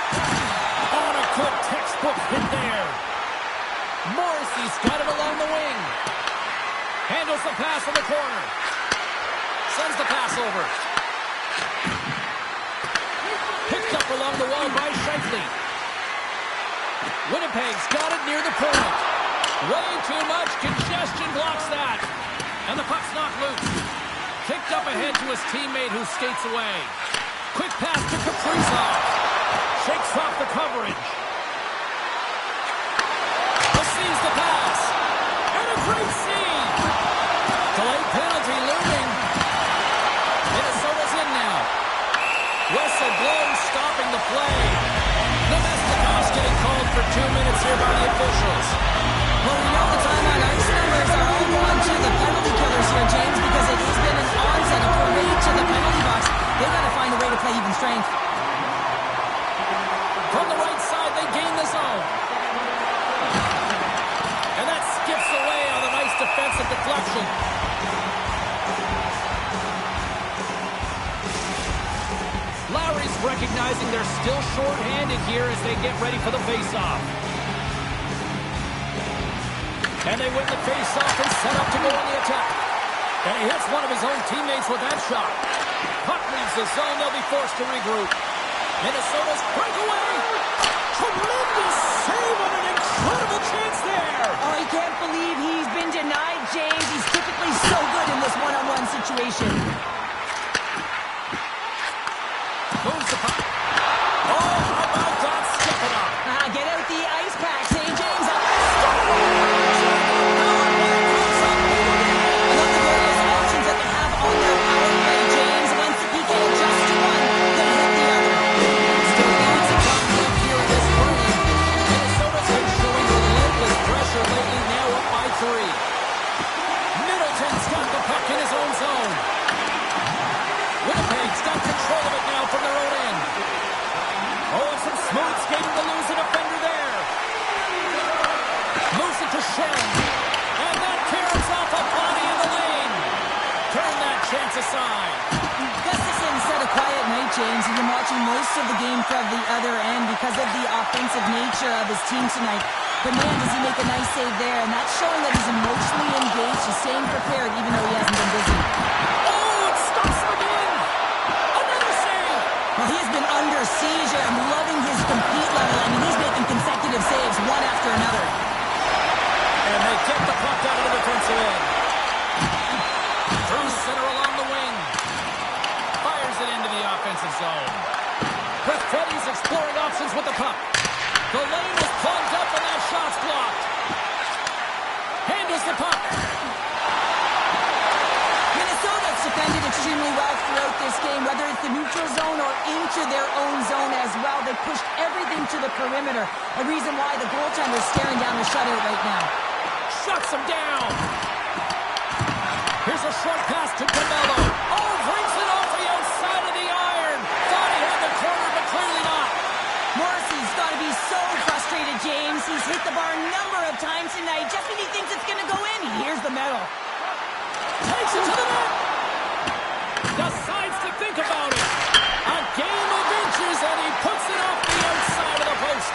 On a good textbook hit there. Morrissey's got it along the wing. Handles the pass in the corner. Sends the pass over. Picked up along the wall by Scheifele. Winnipeg's got it near the point. Way too much congestion blocks that. And the puck's knocked loose. Kicked up ahead to his teammate who skates away. Quick pass to Kaprizov. Shakes off the coverage. Receives the pass. And a great save. Delayed penalty looming. Minnesota's in now. Whistle blows, stopping the play. Nemestikov getting called for 2 minutes here by the officials. Well, we know the time on ice numbers are all going to the penalty killers here, James, because it has been an onset, a parade to the penalty box. They've got to find a way to play even strength. From the right side, they gain the zone. And that skips away on a nice defensive deflection. Lowry's recognizing they're still short-handed here as they get ready for the face-off. And they win the face-off and set up to go on the attack. And he hits one of his own teammates with that shot. Puck leaves the zone. They'll be forced to regroup. Minnesota's breakaway. Tremendous save on an incredible chance there. Oh, I can't believe he's been denied, James. He's typically so good in this one-on-one situation. Moves the puck. Oh, how about that? Step it up. Get out the ice packs, hey, James. I love the various options that they have on their power play, James. Once the PK adjusts to one, they hit the other. Still lots of time left here in this frame. Minnesota's been showing relentless pressure lately, now up by 3. Middleton's got the puck in his own zone. Winnipeg's got control of it now from their own end. Oh, some smooth skating to lose a defender there. Moves it to Shen. And that carries off a body in the lane. Turn that chance aside. Gustafson said a quiet night, James. He's been watching most of the game from the other end because of the offensive nature of his team tonight. But man, does he make a nice save there. And that's showing that he's emotionally engaged. He's staying prepared even though he hasn't been busy. Oh, it stops him again. Another save. Well, he has been under siege. I'm loving his compete level. I mean, he's making consecutive saves one after another. And they get the puck out of the defensive end. Through center along the wing. Fires it into the offensive zone. Perfetti's exploring options with the puck. The lane is plugged up and that shot's blocked. Handles the puck. Minnesota's defended extremely well throughout this game, whether it's the neutral zone or into their own zone as well. They pushed everything to the perimeter, a reason why the goaltender's staring down the shutout right now. Shuts him down. Here's a short pass to Canelo. Oh, brings it off the outside of the iron. Thought he had the corner, but clearly not. Morrissey's got to be so frustrated, James. He's hit the bar a number of times tonight. Just when he thinks it's going to go in, he hears the medal. Takes it to the net. Decides to think about it. A game of inches, and he puts it off the outside of the post.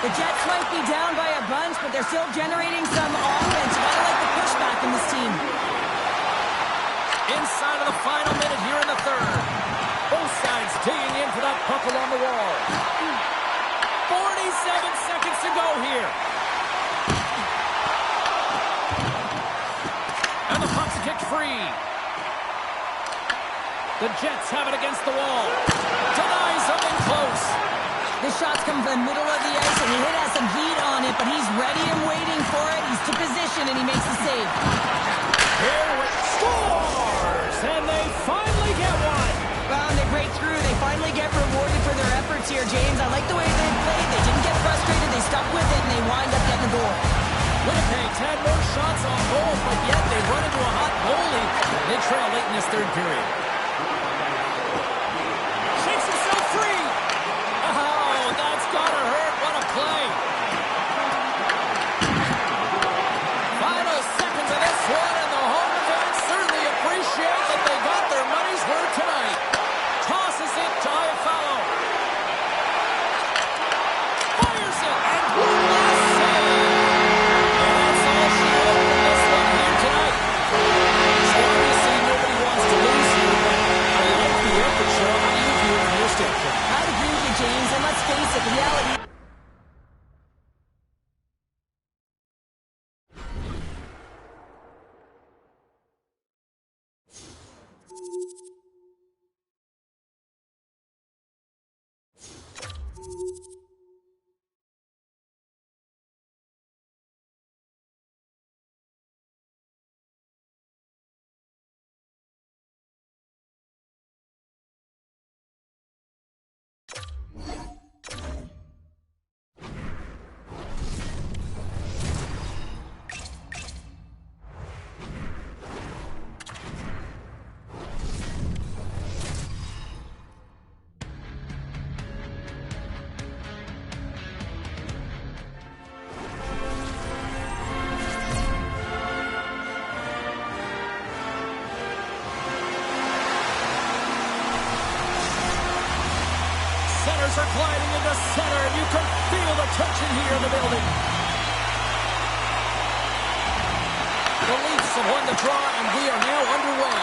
The Jets might be down by a bunch, but they're still generating some offense. You gotta like the pushback in this team. Inside of the final minute here in the third. Both sides digging in for that puck along the wall. 47 seconds to go here. And the puck's kicked free. The Jets have it against the wall. Denies something close. The shots come from the middle of the ice, and the hit has some heat on it, but he's ready and waiting for it. He's to position, and he makes the save. Here it scores! And they finally get one. Well, and they break through. They finally get rewarded for their efforts here, James. I like the way they played. They didn't get frustrated. They stuck with it, and they wind up getting the goal. Winnipeg's had more shots on goal, but yet they run into a hot goalie. They trail late in this third period. Shakes himself free. Oh, that's gotta hurt. What a play. Final seconds of this one, and the home fans certainly appreciate that they got their money's worth tonight. Tosses it to Iafallo. Fires it, and one last save. And that's all she wrote from this one here tonight. So obviously nobody wants to lose here, but I like the effort, Cheryl. How do you view it from your standpoint? I agree with you, James, and let's face it, the reality... Centers are gliding into center, and you can feel the tension here in the building. The Leafs have won the draw, and we are now underway.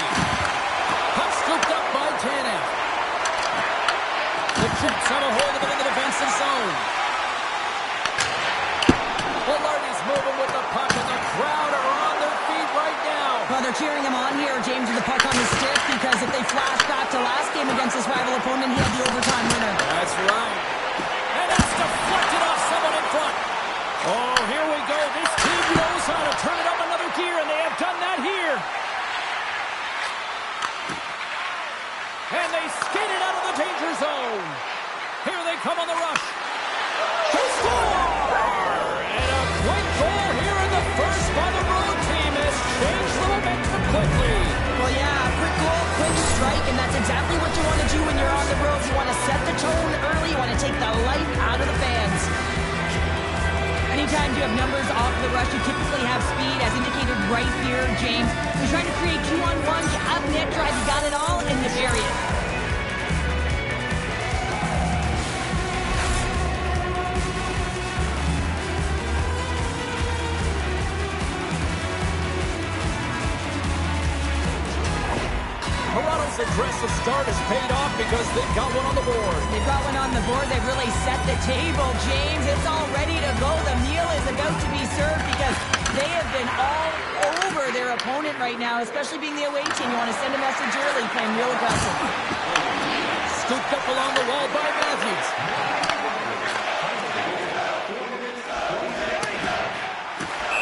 Puck scooped up by Tanev. The Jets And they skated out of the danger zone. Here they come on the rush. They score! And a quick goal here in the first by the road team has changed the momentum quickly. Well, yeah, quick goal, quick strike, and that's exactly what you want to do when you're on the road. You want to set the tone early. You want to take the life out of the fans. Anytime you have numbers off the rush, you typically have speed, as indicated right here, James. You're trying to create 2-on-1, you have net drive, you got it all in this area. Aggressive start has paid off because they've got one on the board. They've got one on the board. They've really set the table, James. It's all ready to go. The meal is about to be served because they have been all over their opponent right now, especially being the away team. You want to send a message early, playing real aggressive. Scooped up along the wall by Matthews.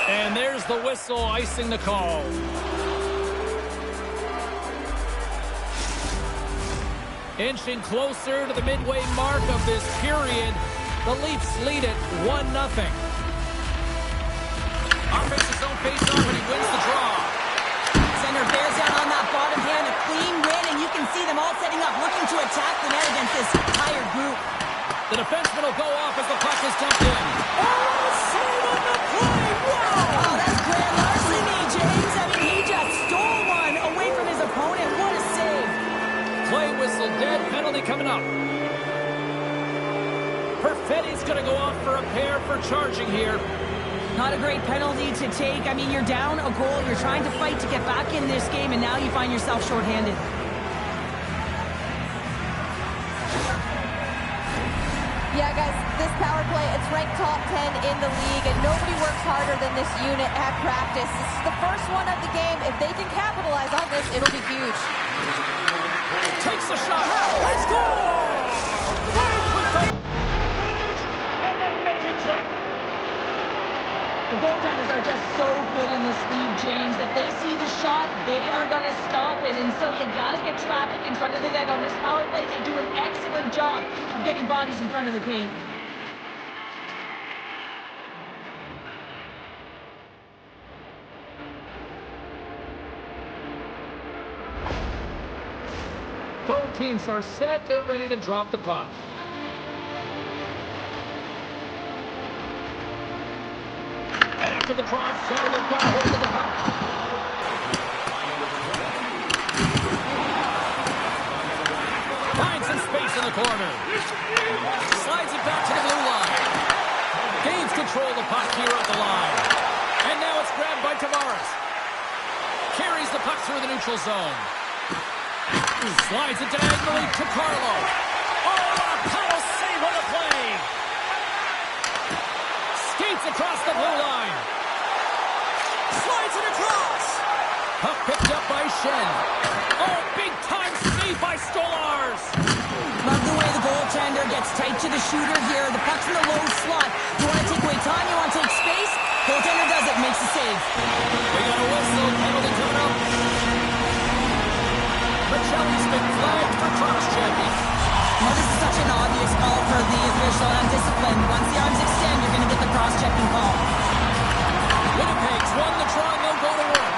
And there's the whistle icing the call. Inching closer to the midway mark of this period, the Leafs lead it 1-0. Offensive zone face-off, and he wins the draw. Center bears down on that bottom hand, a clean win, and you can see them all setting up, looking to attack the net against this tired group. The defenseman will go off as the puck is dumped in. Oh, save on the play! Wow! Oh, that's grand larceny, James. I mean, he just stole one away from his opponent. What a save. Play whistle dead, penalty coming up. Perfetti's going to go off for a pair for charging here. Not a great penalty to take. I mean, you're down a goal. You're trying to fight to get back in this game, and now you find yourself shorthanded. Yeah, guys, this power play, it's ranked top 10 in the league, and nobody works harder than this unit at practice. This is the first one of the game. If they can capitalize on this, it'll be huge. Takes the shot. Let's go! The goaltenders are just so good in this league, James. If they see the shot, they are going to stop it. And so you got to get traffic in front of the net on this power play. They do an excellent job of getting bodies in front of the game. Both teams are set and ready to drop the puck. After the drop, Saturday got hold of the puck. Finds some space in the corner. Slides it back to the blue line. Gains control of the puck here at the line. And now it's grabbed by Tavares. Carries the puck through the neutral zone. Slides it diagonally to Carlo. Oh, a paddle save on the play. Skates across the blue line. Slides it across. Puck picked up by Shen. Oh, big time save by Stolarz. Love the way the goaltender gets tight to the shooter here. The puck's in the low slot. You want to take away time, you want to take space. Goaltender does it, makes the save. We got a whistle, penalty coming up. Michelli's been flagged for cross-checking. Well, this is such an obvious call for the official. Undisciplined. Once the arms extend, you're going to get the cross-checking call. Winnipeg's won the draw, and they'll go to work.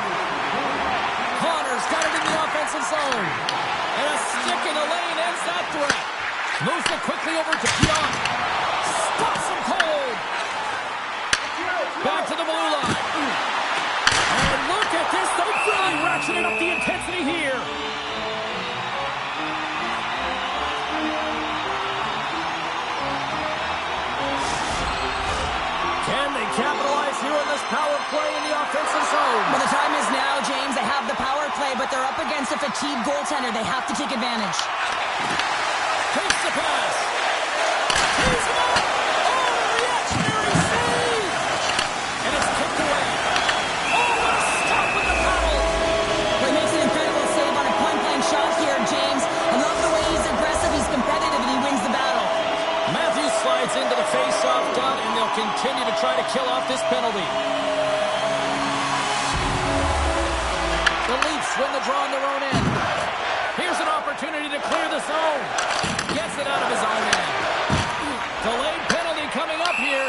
Connor's got it in the offensive zone. And a stick in the lane ends that threat. Moves it quickly over to Pion. Stops him cold. Back to the blue line. And look at this. They're really ratcheting up the intensity here. Can they capitalize here on this power play in the offensive zone? Well, the time is now, James. They have the power play, but they're up against a fatigued goaltender. They have to take advantage. Takes the pass. He's up. Oh, reactionary save. And it's kicked away. Oh, what a stop with the paddle. Well, he makes an incredible save on a point-blank shot here, James. I love the way he's aggressive, he's competitive, and he wins the battle. Matthews slides into the face-off dot, and they'll continue to try to kill off this penalty. The Leafs win the draw on their own end. Here's an opportunity to the zone. Gets it out of his own end. Delayed penalty coming up here.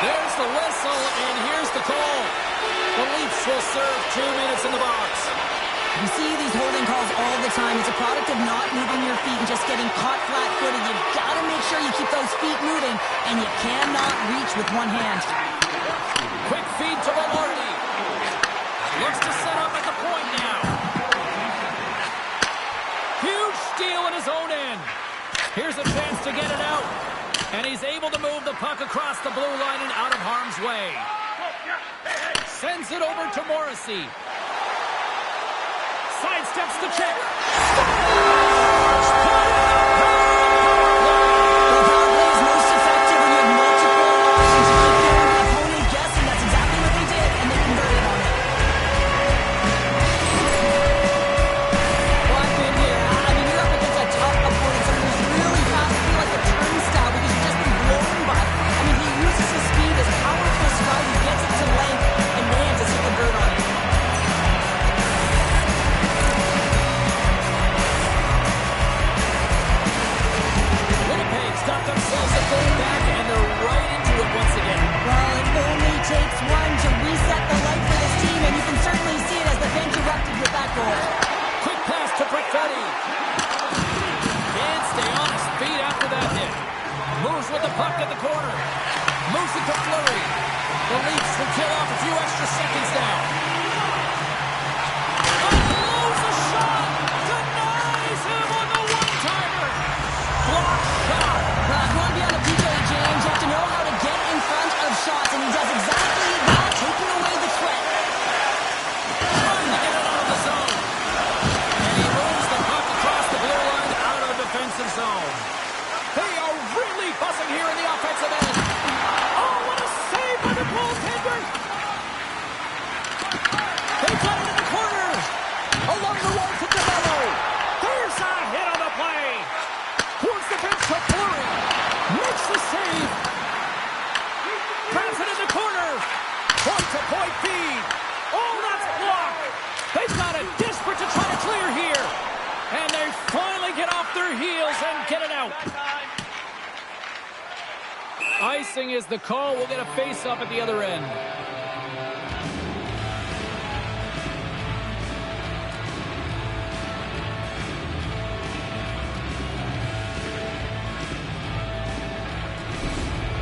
There's the whistle, and here's the call. The Leafs will serve 2 minutes in the box. You see these holding calls all the time. It's a product of not moving your feet and just getting caught flat-footed. You've got to make sure you keep those feet moving, and you cannot reach with one hand. Quick feed to Velarde. Looks to set up at the point now. Huge steal in his own end. Here's a chance to get it out. And he's able to move the puck across the blue line and out of harm's way. Sends it over to Morrissey. Sidesteps the check. Icing is the call. We'll get a face-up at the other end.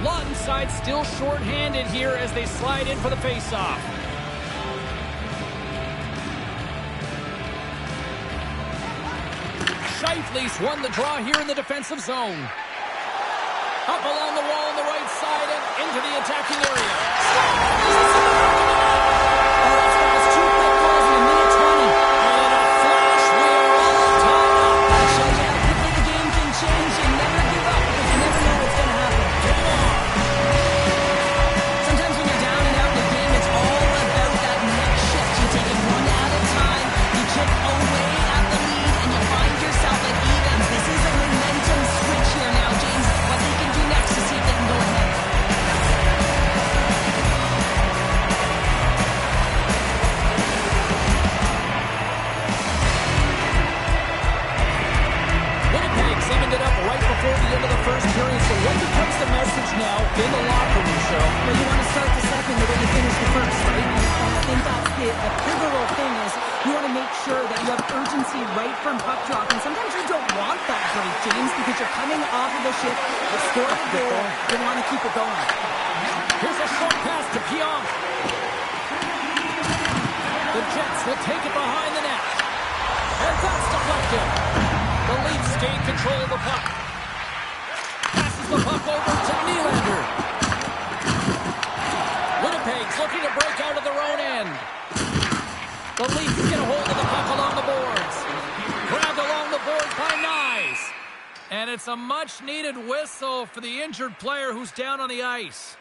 Lawton's side still short-handed here as they slide in for the face-off. Scheifele's won the draw here in the defensive zone. Up along the wall on the right side and into the attacking area. That's 2 quick goals in a minute 20. And a flash, we are all tied up. That shows you how quickly the game can change. You never give up because you never know what's going to happen. Game on. Sometimes when you're down and out in the game, it's all about that next shift. You take it one at a time, you chip away at the lead, and you find yourself at evens. This is a momentum switch here now, James. What they can do next to see if they can go ahead. Winnipeg's evened it up right before the end of the first period. So what becomes the message now in the locker room, Cheryl? Well, you want to start the second the way you finish the first, right? And I think that's the pivotal thing is you want to make sure that you have urgency right from puck drop. And sometimes you don't want that break, James, because you're coming off of the shift, you score a goal, you want to keep it going. Here's a short pass to Pionk. The Jets will take it behind the net. And that's deflected. The Leafs gain control of the puck. Passes the puck over to Nylander. Winnipeg's looking to break out of their own end. The Leafs get a hold of the puck along the boards. Grabbed along the boards by Nyes. And it's a much-needed whistle for the injured player who's down on the ice.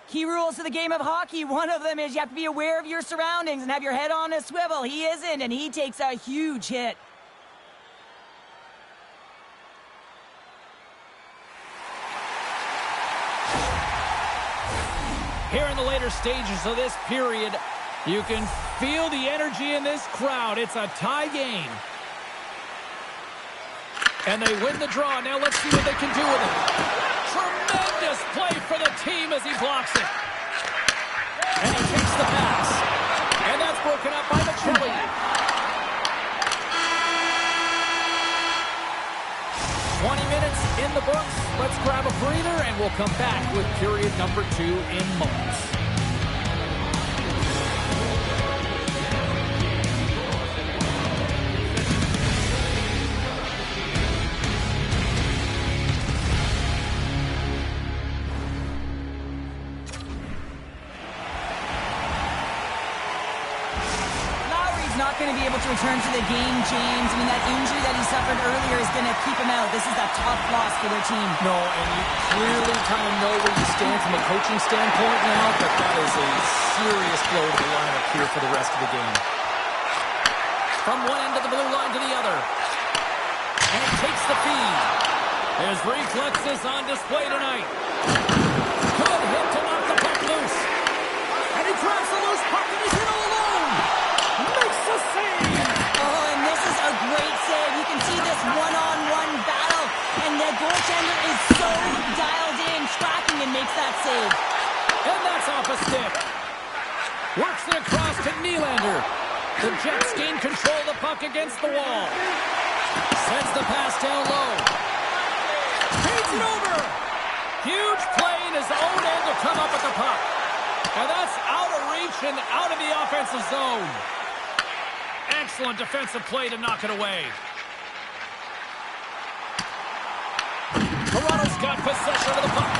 Key rules to the game of hockey. One of them is you have to be aware of your surroundings and have your head on a swivel. He isn't, and he takes a huge hit. Here in the later stages of this period, you can feel the energy in this crowd. It's a tie game. And they win the draw. Now let's see what they can do with it. Tremendous play for the team as he blocks it. And he takes the pass. And that's broken up by Michelli. 20 minutes in the books. Let's grab a breather, and we'll come back with period number 2 in moments. Not going to be able to return to the game, James. I mean, that injury that he suffered earlier is going to keep him out. This is a tough loss for their team. No, and you clearly kind of know where you stand from a coaching standpoint now, but that is a serious blow to the lineup here for the rest of the game. From one end of the blue line to the other. And he takes the feed. His reflexes on display tonight. Good hit to knock the puck loose. And he grabs the loose puck and he's in all alone. Makes the save! Oh, and this is a great save. You can see this one-on-one battle, and the goaltender is so dialed in, tracking, and makes that save. And that's off a stick. Works it across to Nylander. The Jets gain control of the puck against the wall. Sends the pass down low. Feeds it over. Huge play in his own end to come up with the puck. And that's out of reach and out of the offensive zone. Excellent defensive play to knock it away. Toronto's got possession of the puck.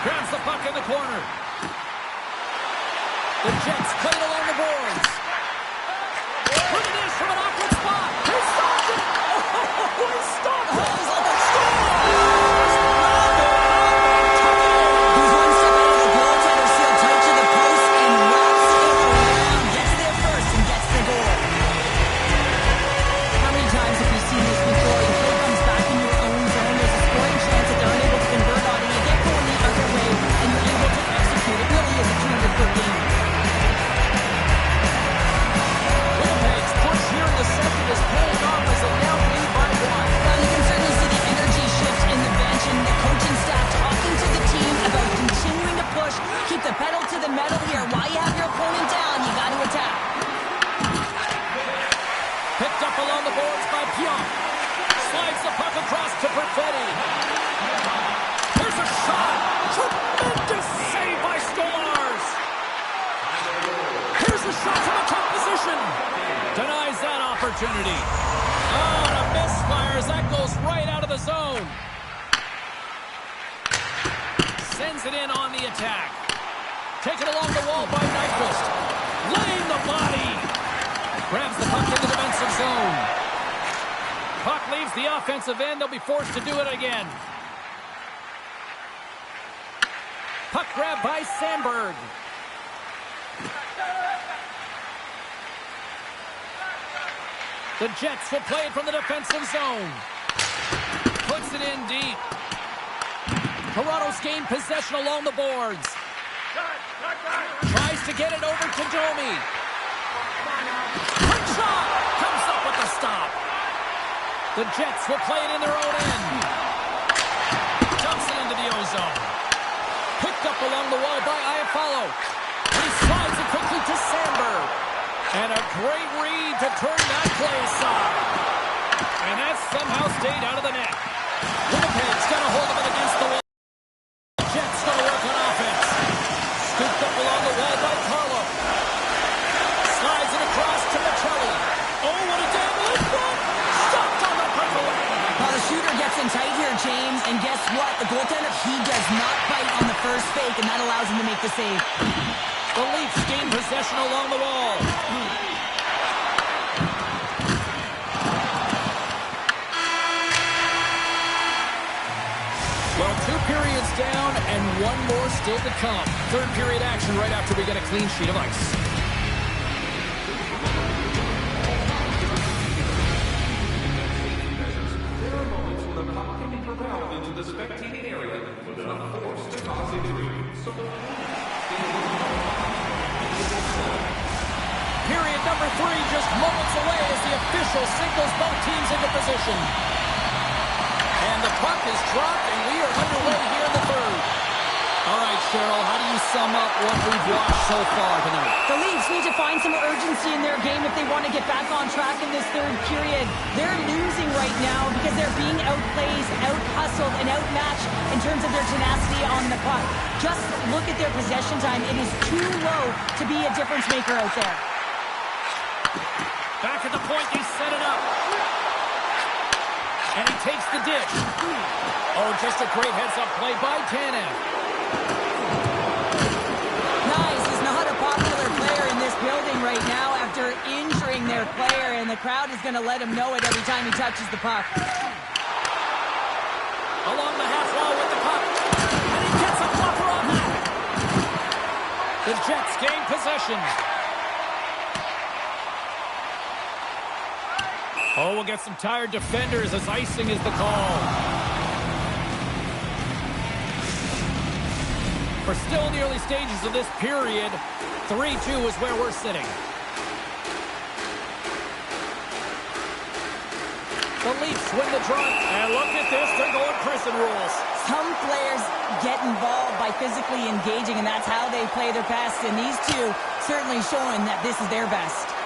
Grabs the puck in the corner. The Jets play it along the boards. Look at this from an awkward spot. He stopped it. Oh, he stopped it. He's like a He's one step out of the goaltender, sealed tight to the post, and wraps it around. Gets there first and gets the goal. How many times have we seen this before? The goal comes back in your own zone. There's a scoring chance that they're unable to convert on, and you get going the other way, and you're able to execute. It really is a 200-foot game. Winnipeg's push here in the second is paying off as they now lead by 1. Well, you can certainly see the energy shift in the bench and the coaching staff talking to the team about continuing to push, keep the pedal to the metal here. While you have your opponent down, you got to attack. Picked up along the boards by Pionk. Slides the puck across to Perfetti. Here's a shot. Tremendous save by Stolarz. Here's a shot from a top position. Denies that opportunity. Oh, and a misfire as that goes right out of the zone. Sends it in on the attack. Taken along the wall by Nyquist. Laying the body. Grabs the puck in the defensive zone. Puck leaves the offensive end. They'll be forced to do it again. Puck grab by Sandberg. The Jets will play it from the defensive zone. Puts it in deep. Toronto's gained possession along the boards. Tries to get it over to Domi. Quick shot! Comes up with the stop. The Jets will play it in their own end. Dumps it into the ozone. Picked up along the wall by Iafallo. And he slides it quickly to Sandberg. And a great read to turn that play aside. And that somehow stayed out of the net. Winnipeg's got a hold of it against the wall. Jets going to work on offense. Scooped up along the wall by Carlo. Slides it across to Michelli. Oh, what a gamble in front. Stopped on the breakaway. Well, the shooter gets in tight here, James, and guess what? The goaltender, he does not bite on the first fake, and that allows him to make the save. The Leafs gain possession along the wall. Well, 2 periods down and 1 more still to come. Third period action right after we get a clean sheet of ice. There are moments when the puck can be propelled into the spectating area within a force to cause injury. So, period number 3 just moments away as the official signals both teams into position. And the puck is dropped, and we are underway here in the third. All right, Cheryl, how do you sum up what we've watched so far tonight? The Leafs need to find some urgency in their game if they want to get back on track in this third period. They're losing right now because they're being outplayed, out-hustled, and outmatched in terms of their tenacity on the puck. Just look at their possession time. It is too low to be a difference maker out there. Back at the point, they set it up. And he takes the dish. Oh, just a great heads-up play by Tanev. Nice is not a popular player in this building right now after injuring their player, and the crowd is going to let him know it every time he touches the puck. Along the half wall with the puck. And he gets a blocker on that. The Jets gain possession. Oh, we'll get some tired defenders as icing is the call. We're still in the early stages of this period. 3-2 is where we're sitting. The Leafs win the draw. And look at this, they're going prison rules. Some players get involved by physically engaging, and that's how they play their best. And these two certainly showing that this is their best.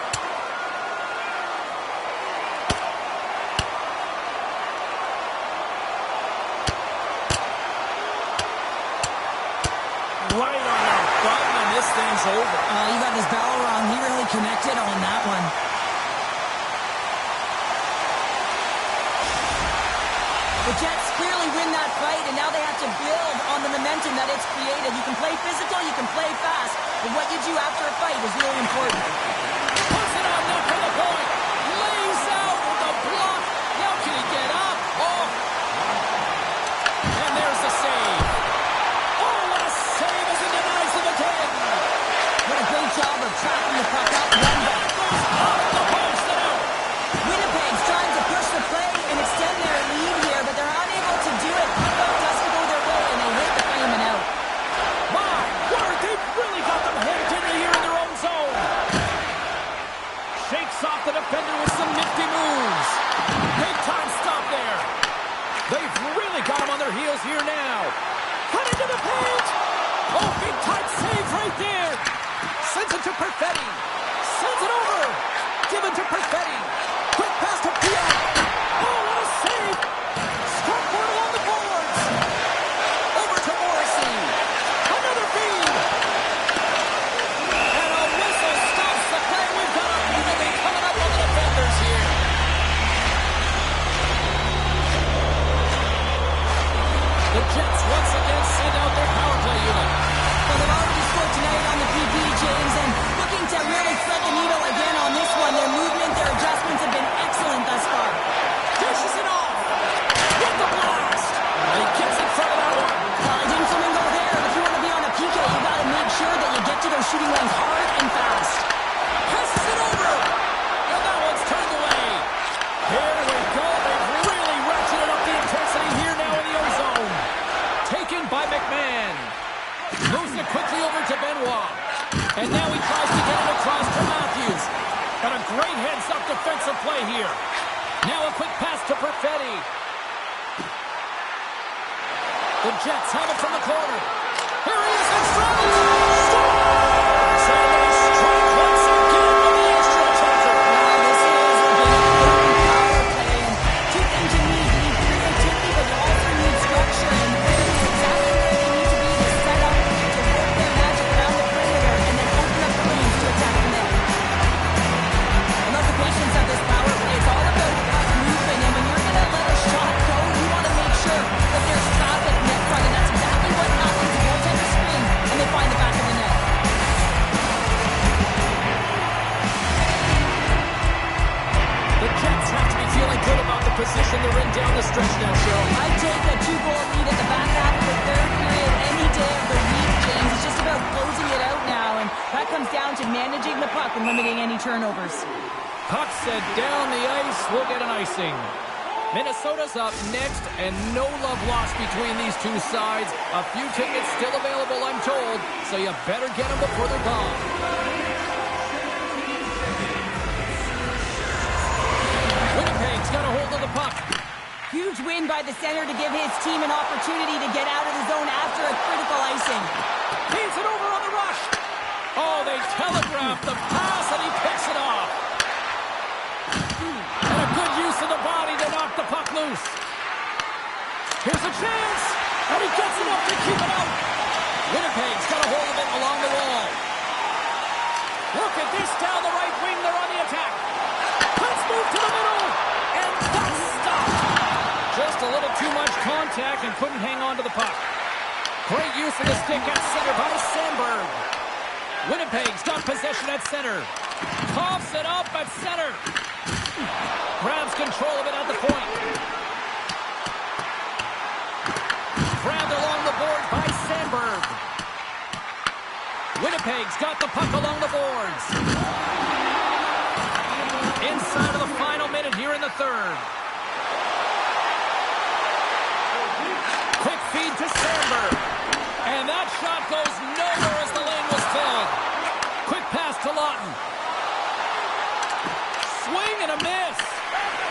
Right on the button, and this thing's over. You got his bell wrong. He really connected on that one. The Jets clearly win that fight, and now they have to build on the momentum that it's created. You can play physical, you can play fast, but what you do after a fight is really important. Puts it on net for the point. Lays out with a block. Now can he get up? Oh. And there's the save. Oh, what a save as he denies him again. What a great job of tracking the puck out. One back. Goes off the post and out. Winnipeg's trying to push the play and extend their lead here, but they're unable to do it. The puck doesn't go their way, and they hit the frame and out. My word, they've really got them hemmed in here in their own zone. Shakes off the defender with some nifty moves. Big time stop there. They've really got him on their heels here now. Cut into the paint. Oh, big time save right there. Sends it to Perfetti. Sends it over. Given to Perfetti. Quick pass to Pierre. Oh, what a save. Struck one along the boards. Over to Morrissey. Another feed. And a whistle stops the play. We've got a penalty coming up on the defenders here. The Jets once again send out their power play unit. Well, they've already scored tonight on the PP, James, and looking to really thread the needle again on this one. Their movement, their adjustments have been excellent thus far. Dishes it off. With the blast. And he gets in front of that one. Well, I didn't see him go there, but if you want to be on a PK, you got to make sure that you get to those shooting lanes hard and fast. Passes it over. And that one's turned away. Here we go. They've really ratcheted up the intensity here now in the ozone. Taken by McMahon. Moves it quickly over to Benoit. And now he tries to get it across to Matthews. Got a great heads-up defensive play here. Now a quick pass to Perfetti. The Jets have it from the corner. Here he is in front. Scores! So they strike once again with the extra attacker. Wow, this is a big power play, and two things you need creativity, but you also need structure, and this is exactly where they need to be to set up, to work their magic around the perimeter, and then open up the lanes to attack the net. I love the patience of this power play. It's all about puck movement, and when you're going to let a shot go, you want to make sure that there's traffic net front, and that's exactly what happens. The goaltender screen, and they find the back of the net. The Jets have to be feeling good about the position they're in down the stretch now, Cheryl. I'd take a 2-goal lead at the back half of the third period any day of the week, James. It's just about closing it out now, and that comes down to managing the puck and limiting any turnovers. Puck set down the ice. We'll get an icing. Minnesota's up next, and no love lost between these two sides. A few tickets still available, I'm told, so you better get them before they're gone. Winnipeg's got a hold of the puck. Huge win win by the center to give his team an opportunity to get out of the zone after a critical icing. Feeds it over on the rush. Oh, they telegraphed the pass, and he picks it off. And a good use of the body to knock the puck loose. Here's a chance, and he gets enough to keep it out. Winnipeg's got a hold of it along the wall. Look at this down the right wing. They're on the attack. Let's move to the middle, and that's stopped. Just a little too much contact and couldn't hang on to the puck. Great use of the stick at center by Sandberg. Winnipeg's got possession at center. Coughs it up at center. Grabs control of it at the point. Grabbed along the board by Sandberg. Winnipeg's got the puck along the boards. Inside of the final minute here in the third. Quick feed to Sandberg. And that shot goes nowhere as the lane was filled. Quick pass to Lawton. Swing and a miss.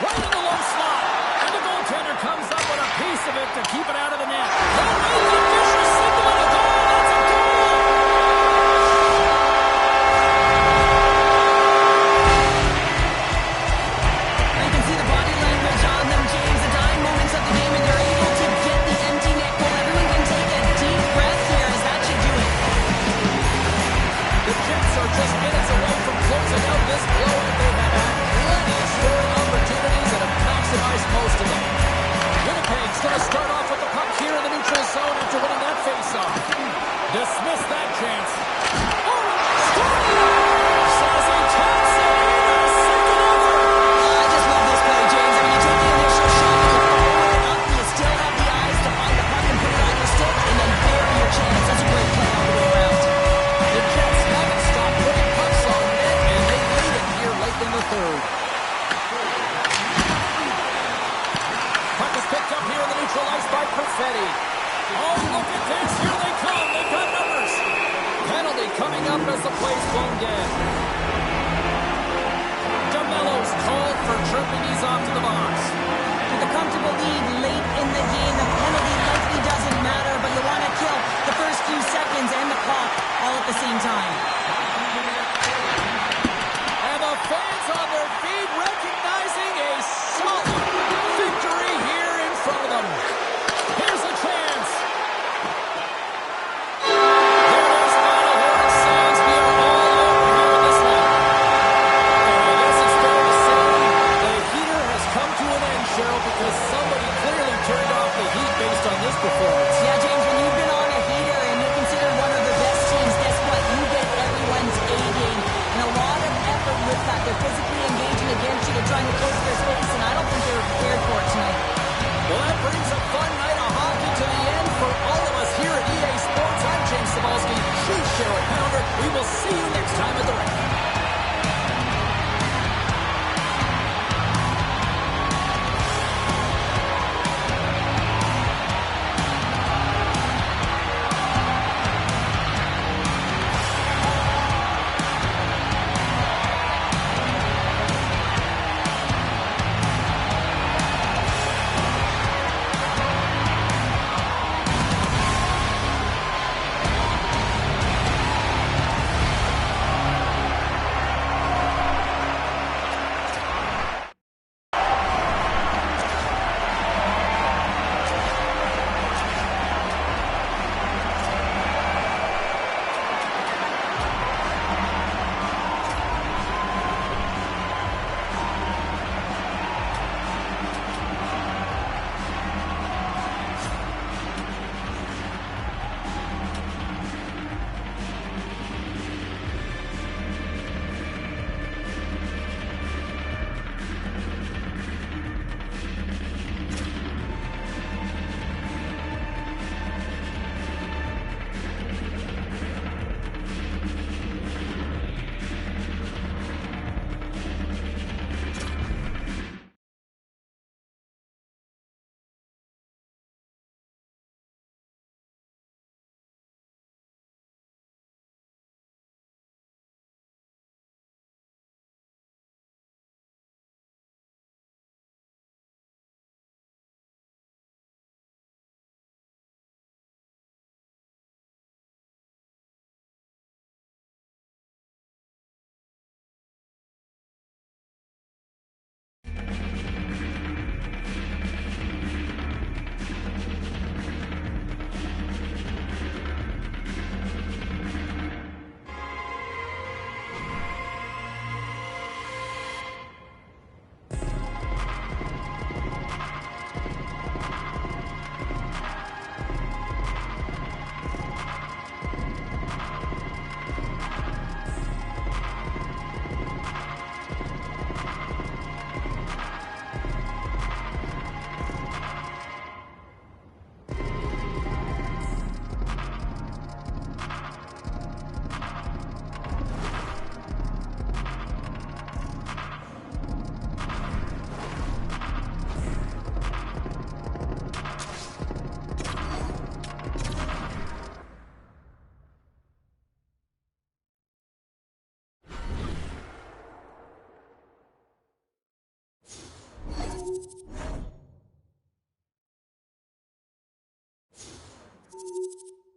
Right in the low slot. And the goaltender comes up with a piece of it to keep it out of the net. The Rangers official signal and a goal. That's a goal. You can see the body language on them, James. The dying moments of the game, and they're able to get the empty net goal. Everyone can take a deep breath here, as that should do it. The Jets are just minutes away from closing out this blowout. They have had plenty of scoring opportunities and have maximized most of them. Winnipeg's going to start off with the puck here in the neutral zone after winning that faceoff. Dismiss that chance. Oh, scoring! Says he taps it in a second effort. I just love this play, James. I mean, you take the initial shot, you follow it up, you still have the eyes to find the puck and put it on your stick, and then bury your chance. That's a great play all the way around. The Jets haven't stopped putting pucks on net, and they lead it here late in the third. Puck is picked up here in the neutral ice by Perfetti. Oh, look at this. Here they come. They've got numbers. Penalty coming up as the play's blown dead. DeMello's called for tripping. He's off to the box. With a comfortable lead late in the game, the penalty likely doesn't matter, but you want to kill the first few seconds and the clock all at the same time. And the fans on their feet recognizing a solid victory here in front of them. Here's a chance. There is final horn sounds. We are all over here in this one. And I guess it's fair to say the heater has come to an end, Cheryl, because somebody clearly turned off the heat based on this performance. Yeah, James, when you've been on a heater and you're considered one of the best teams, guess what? You get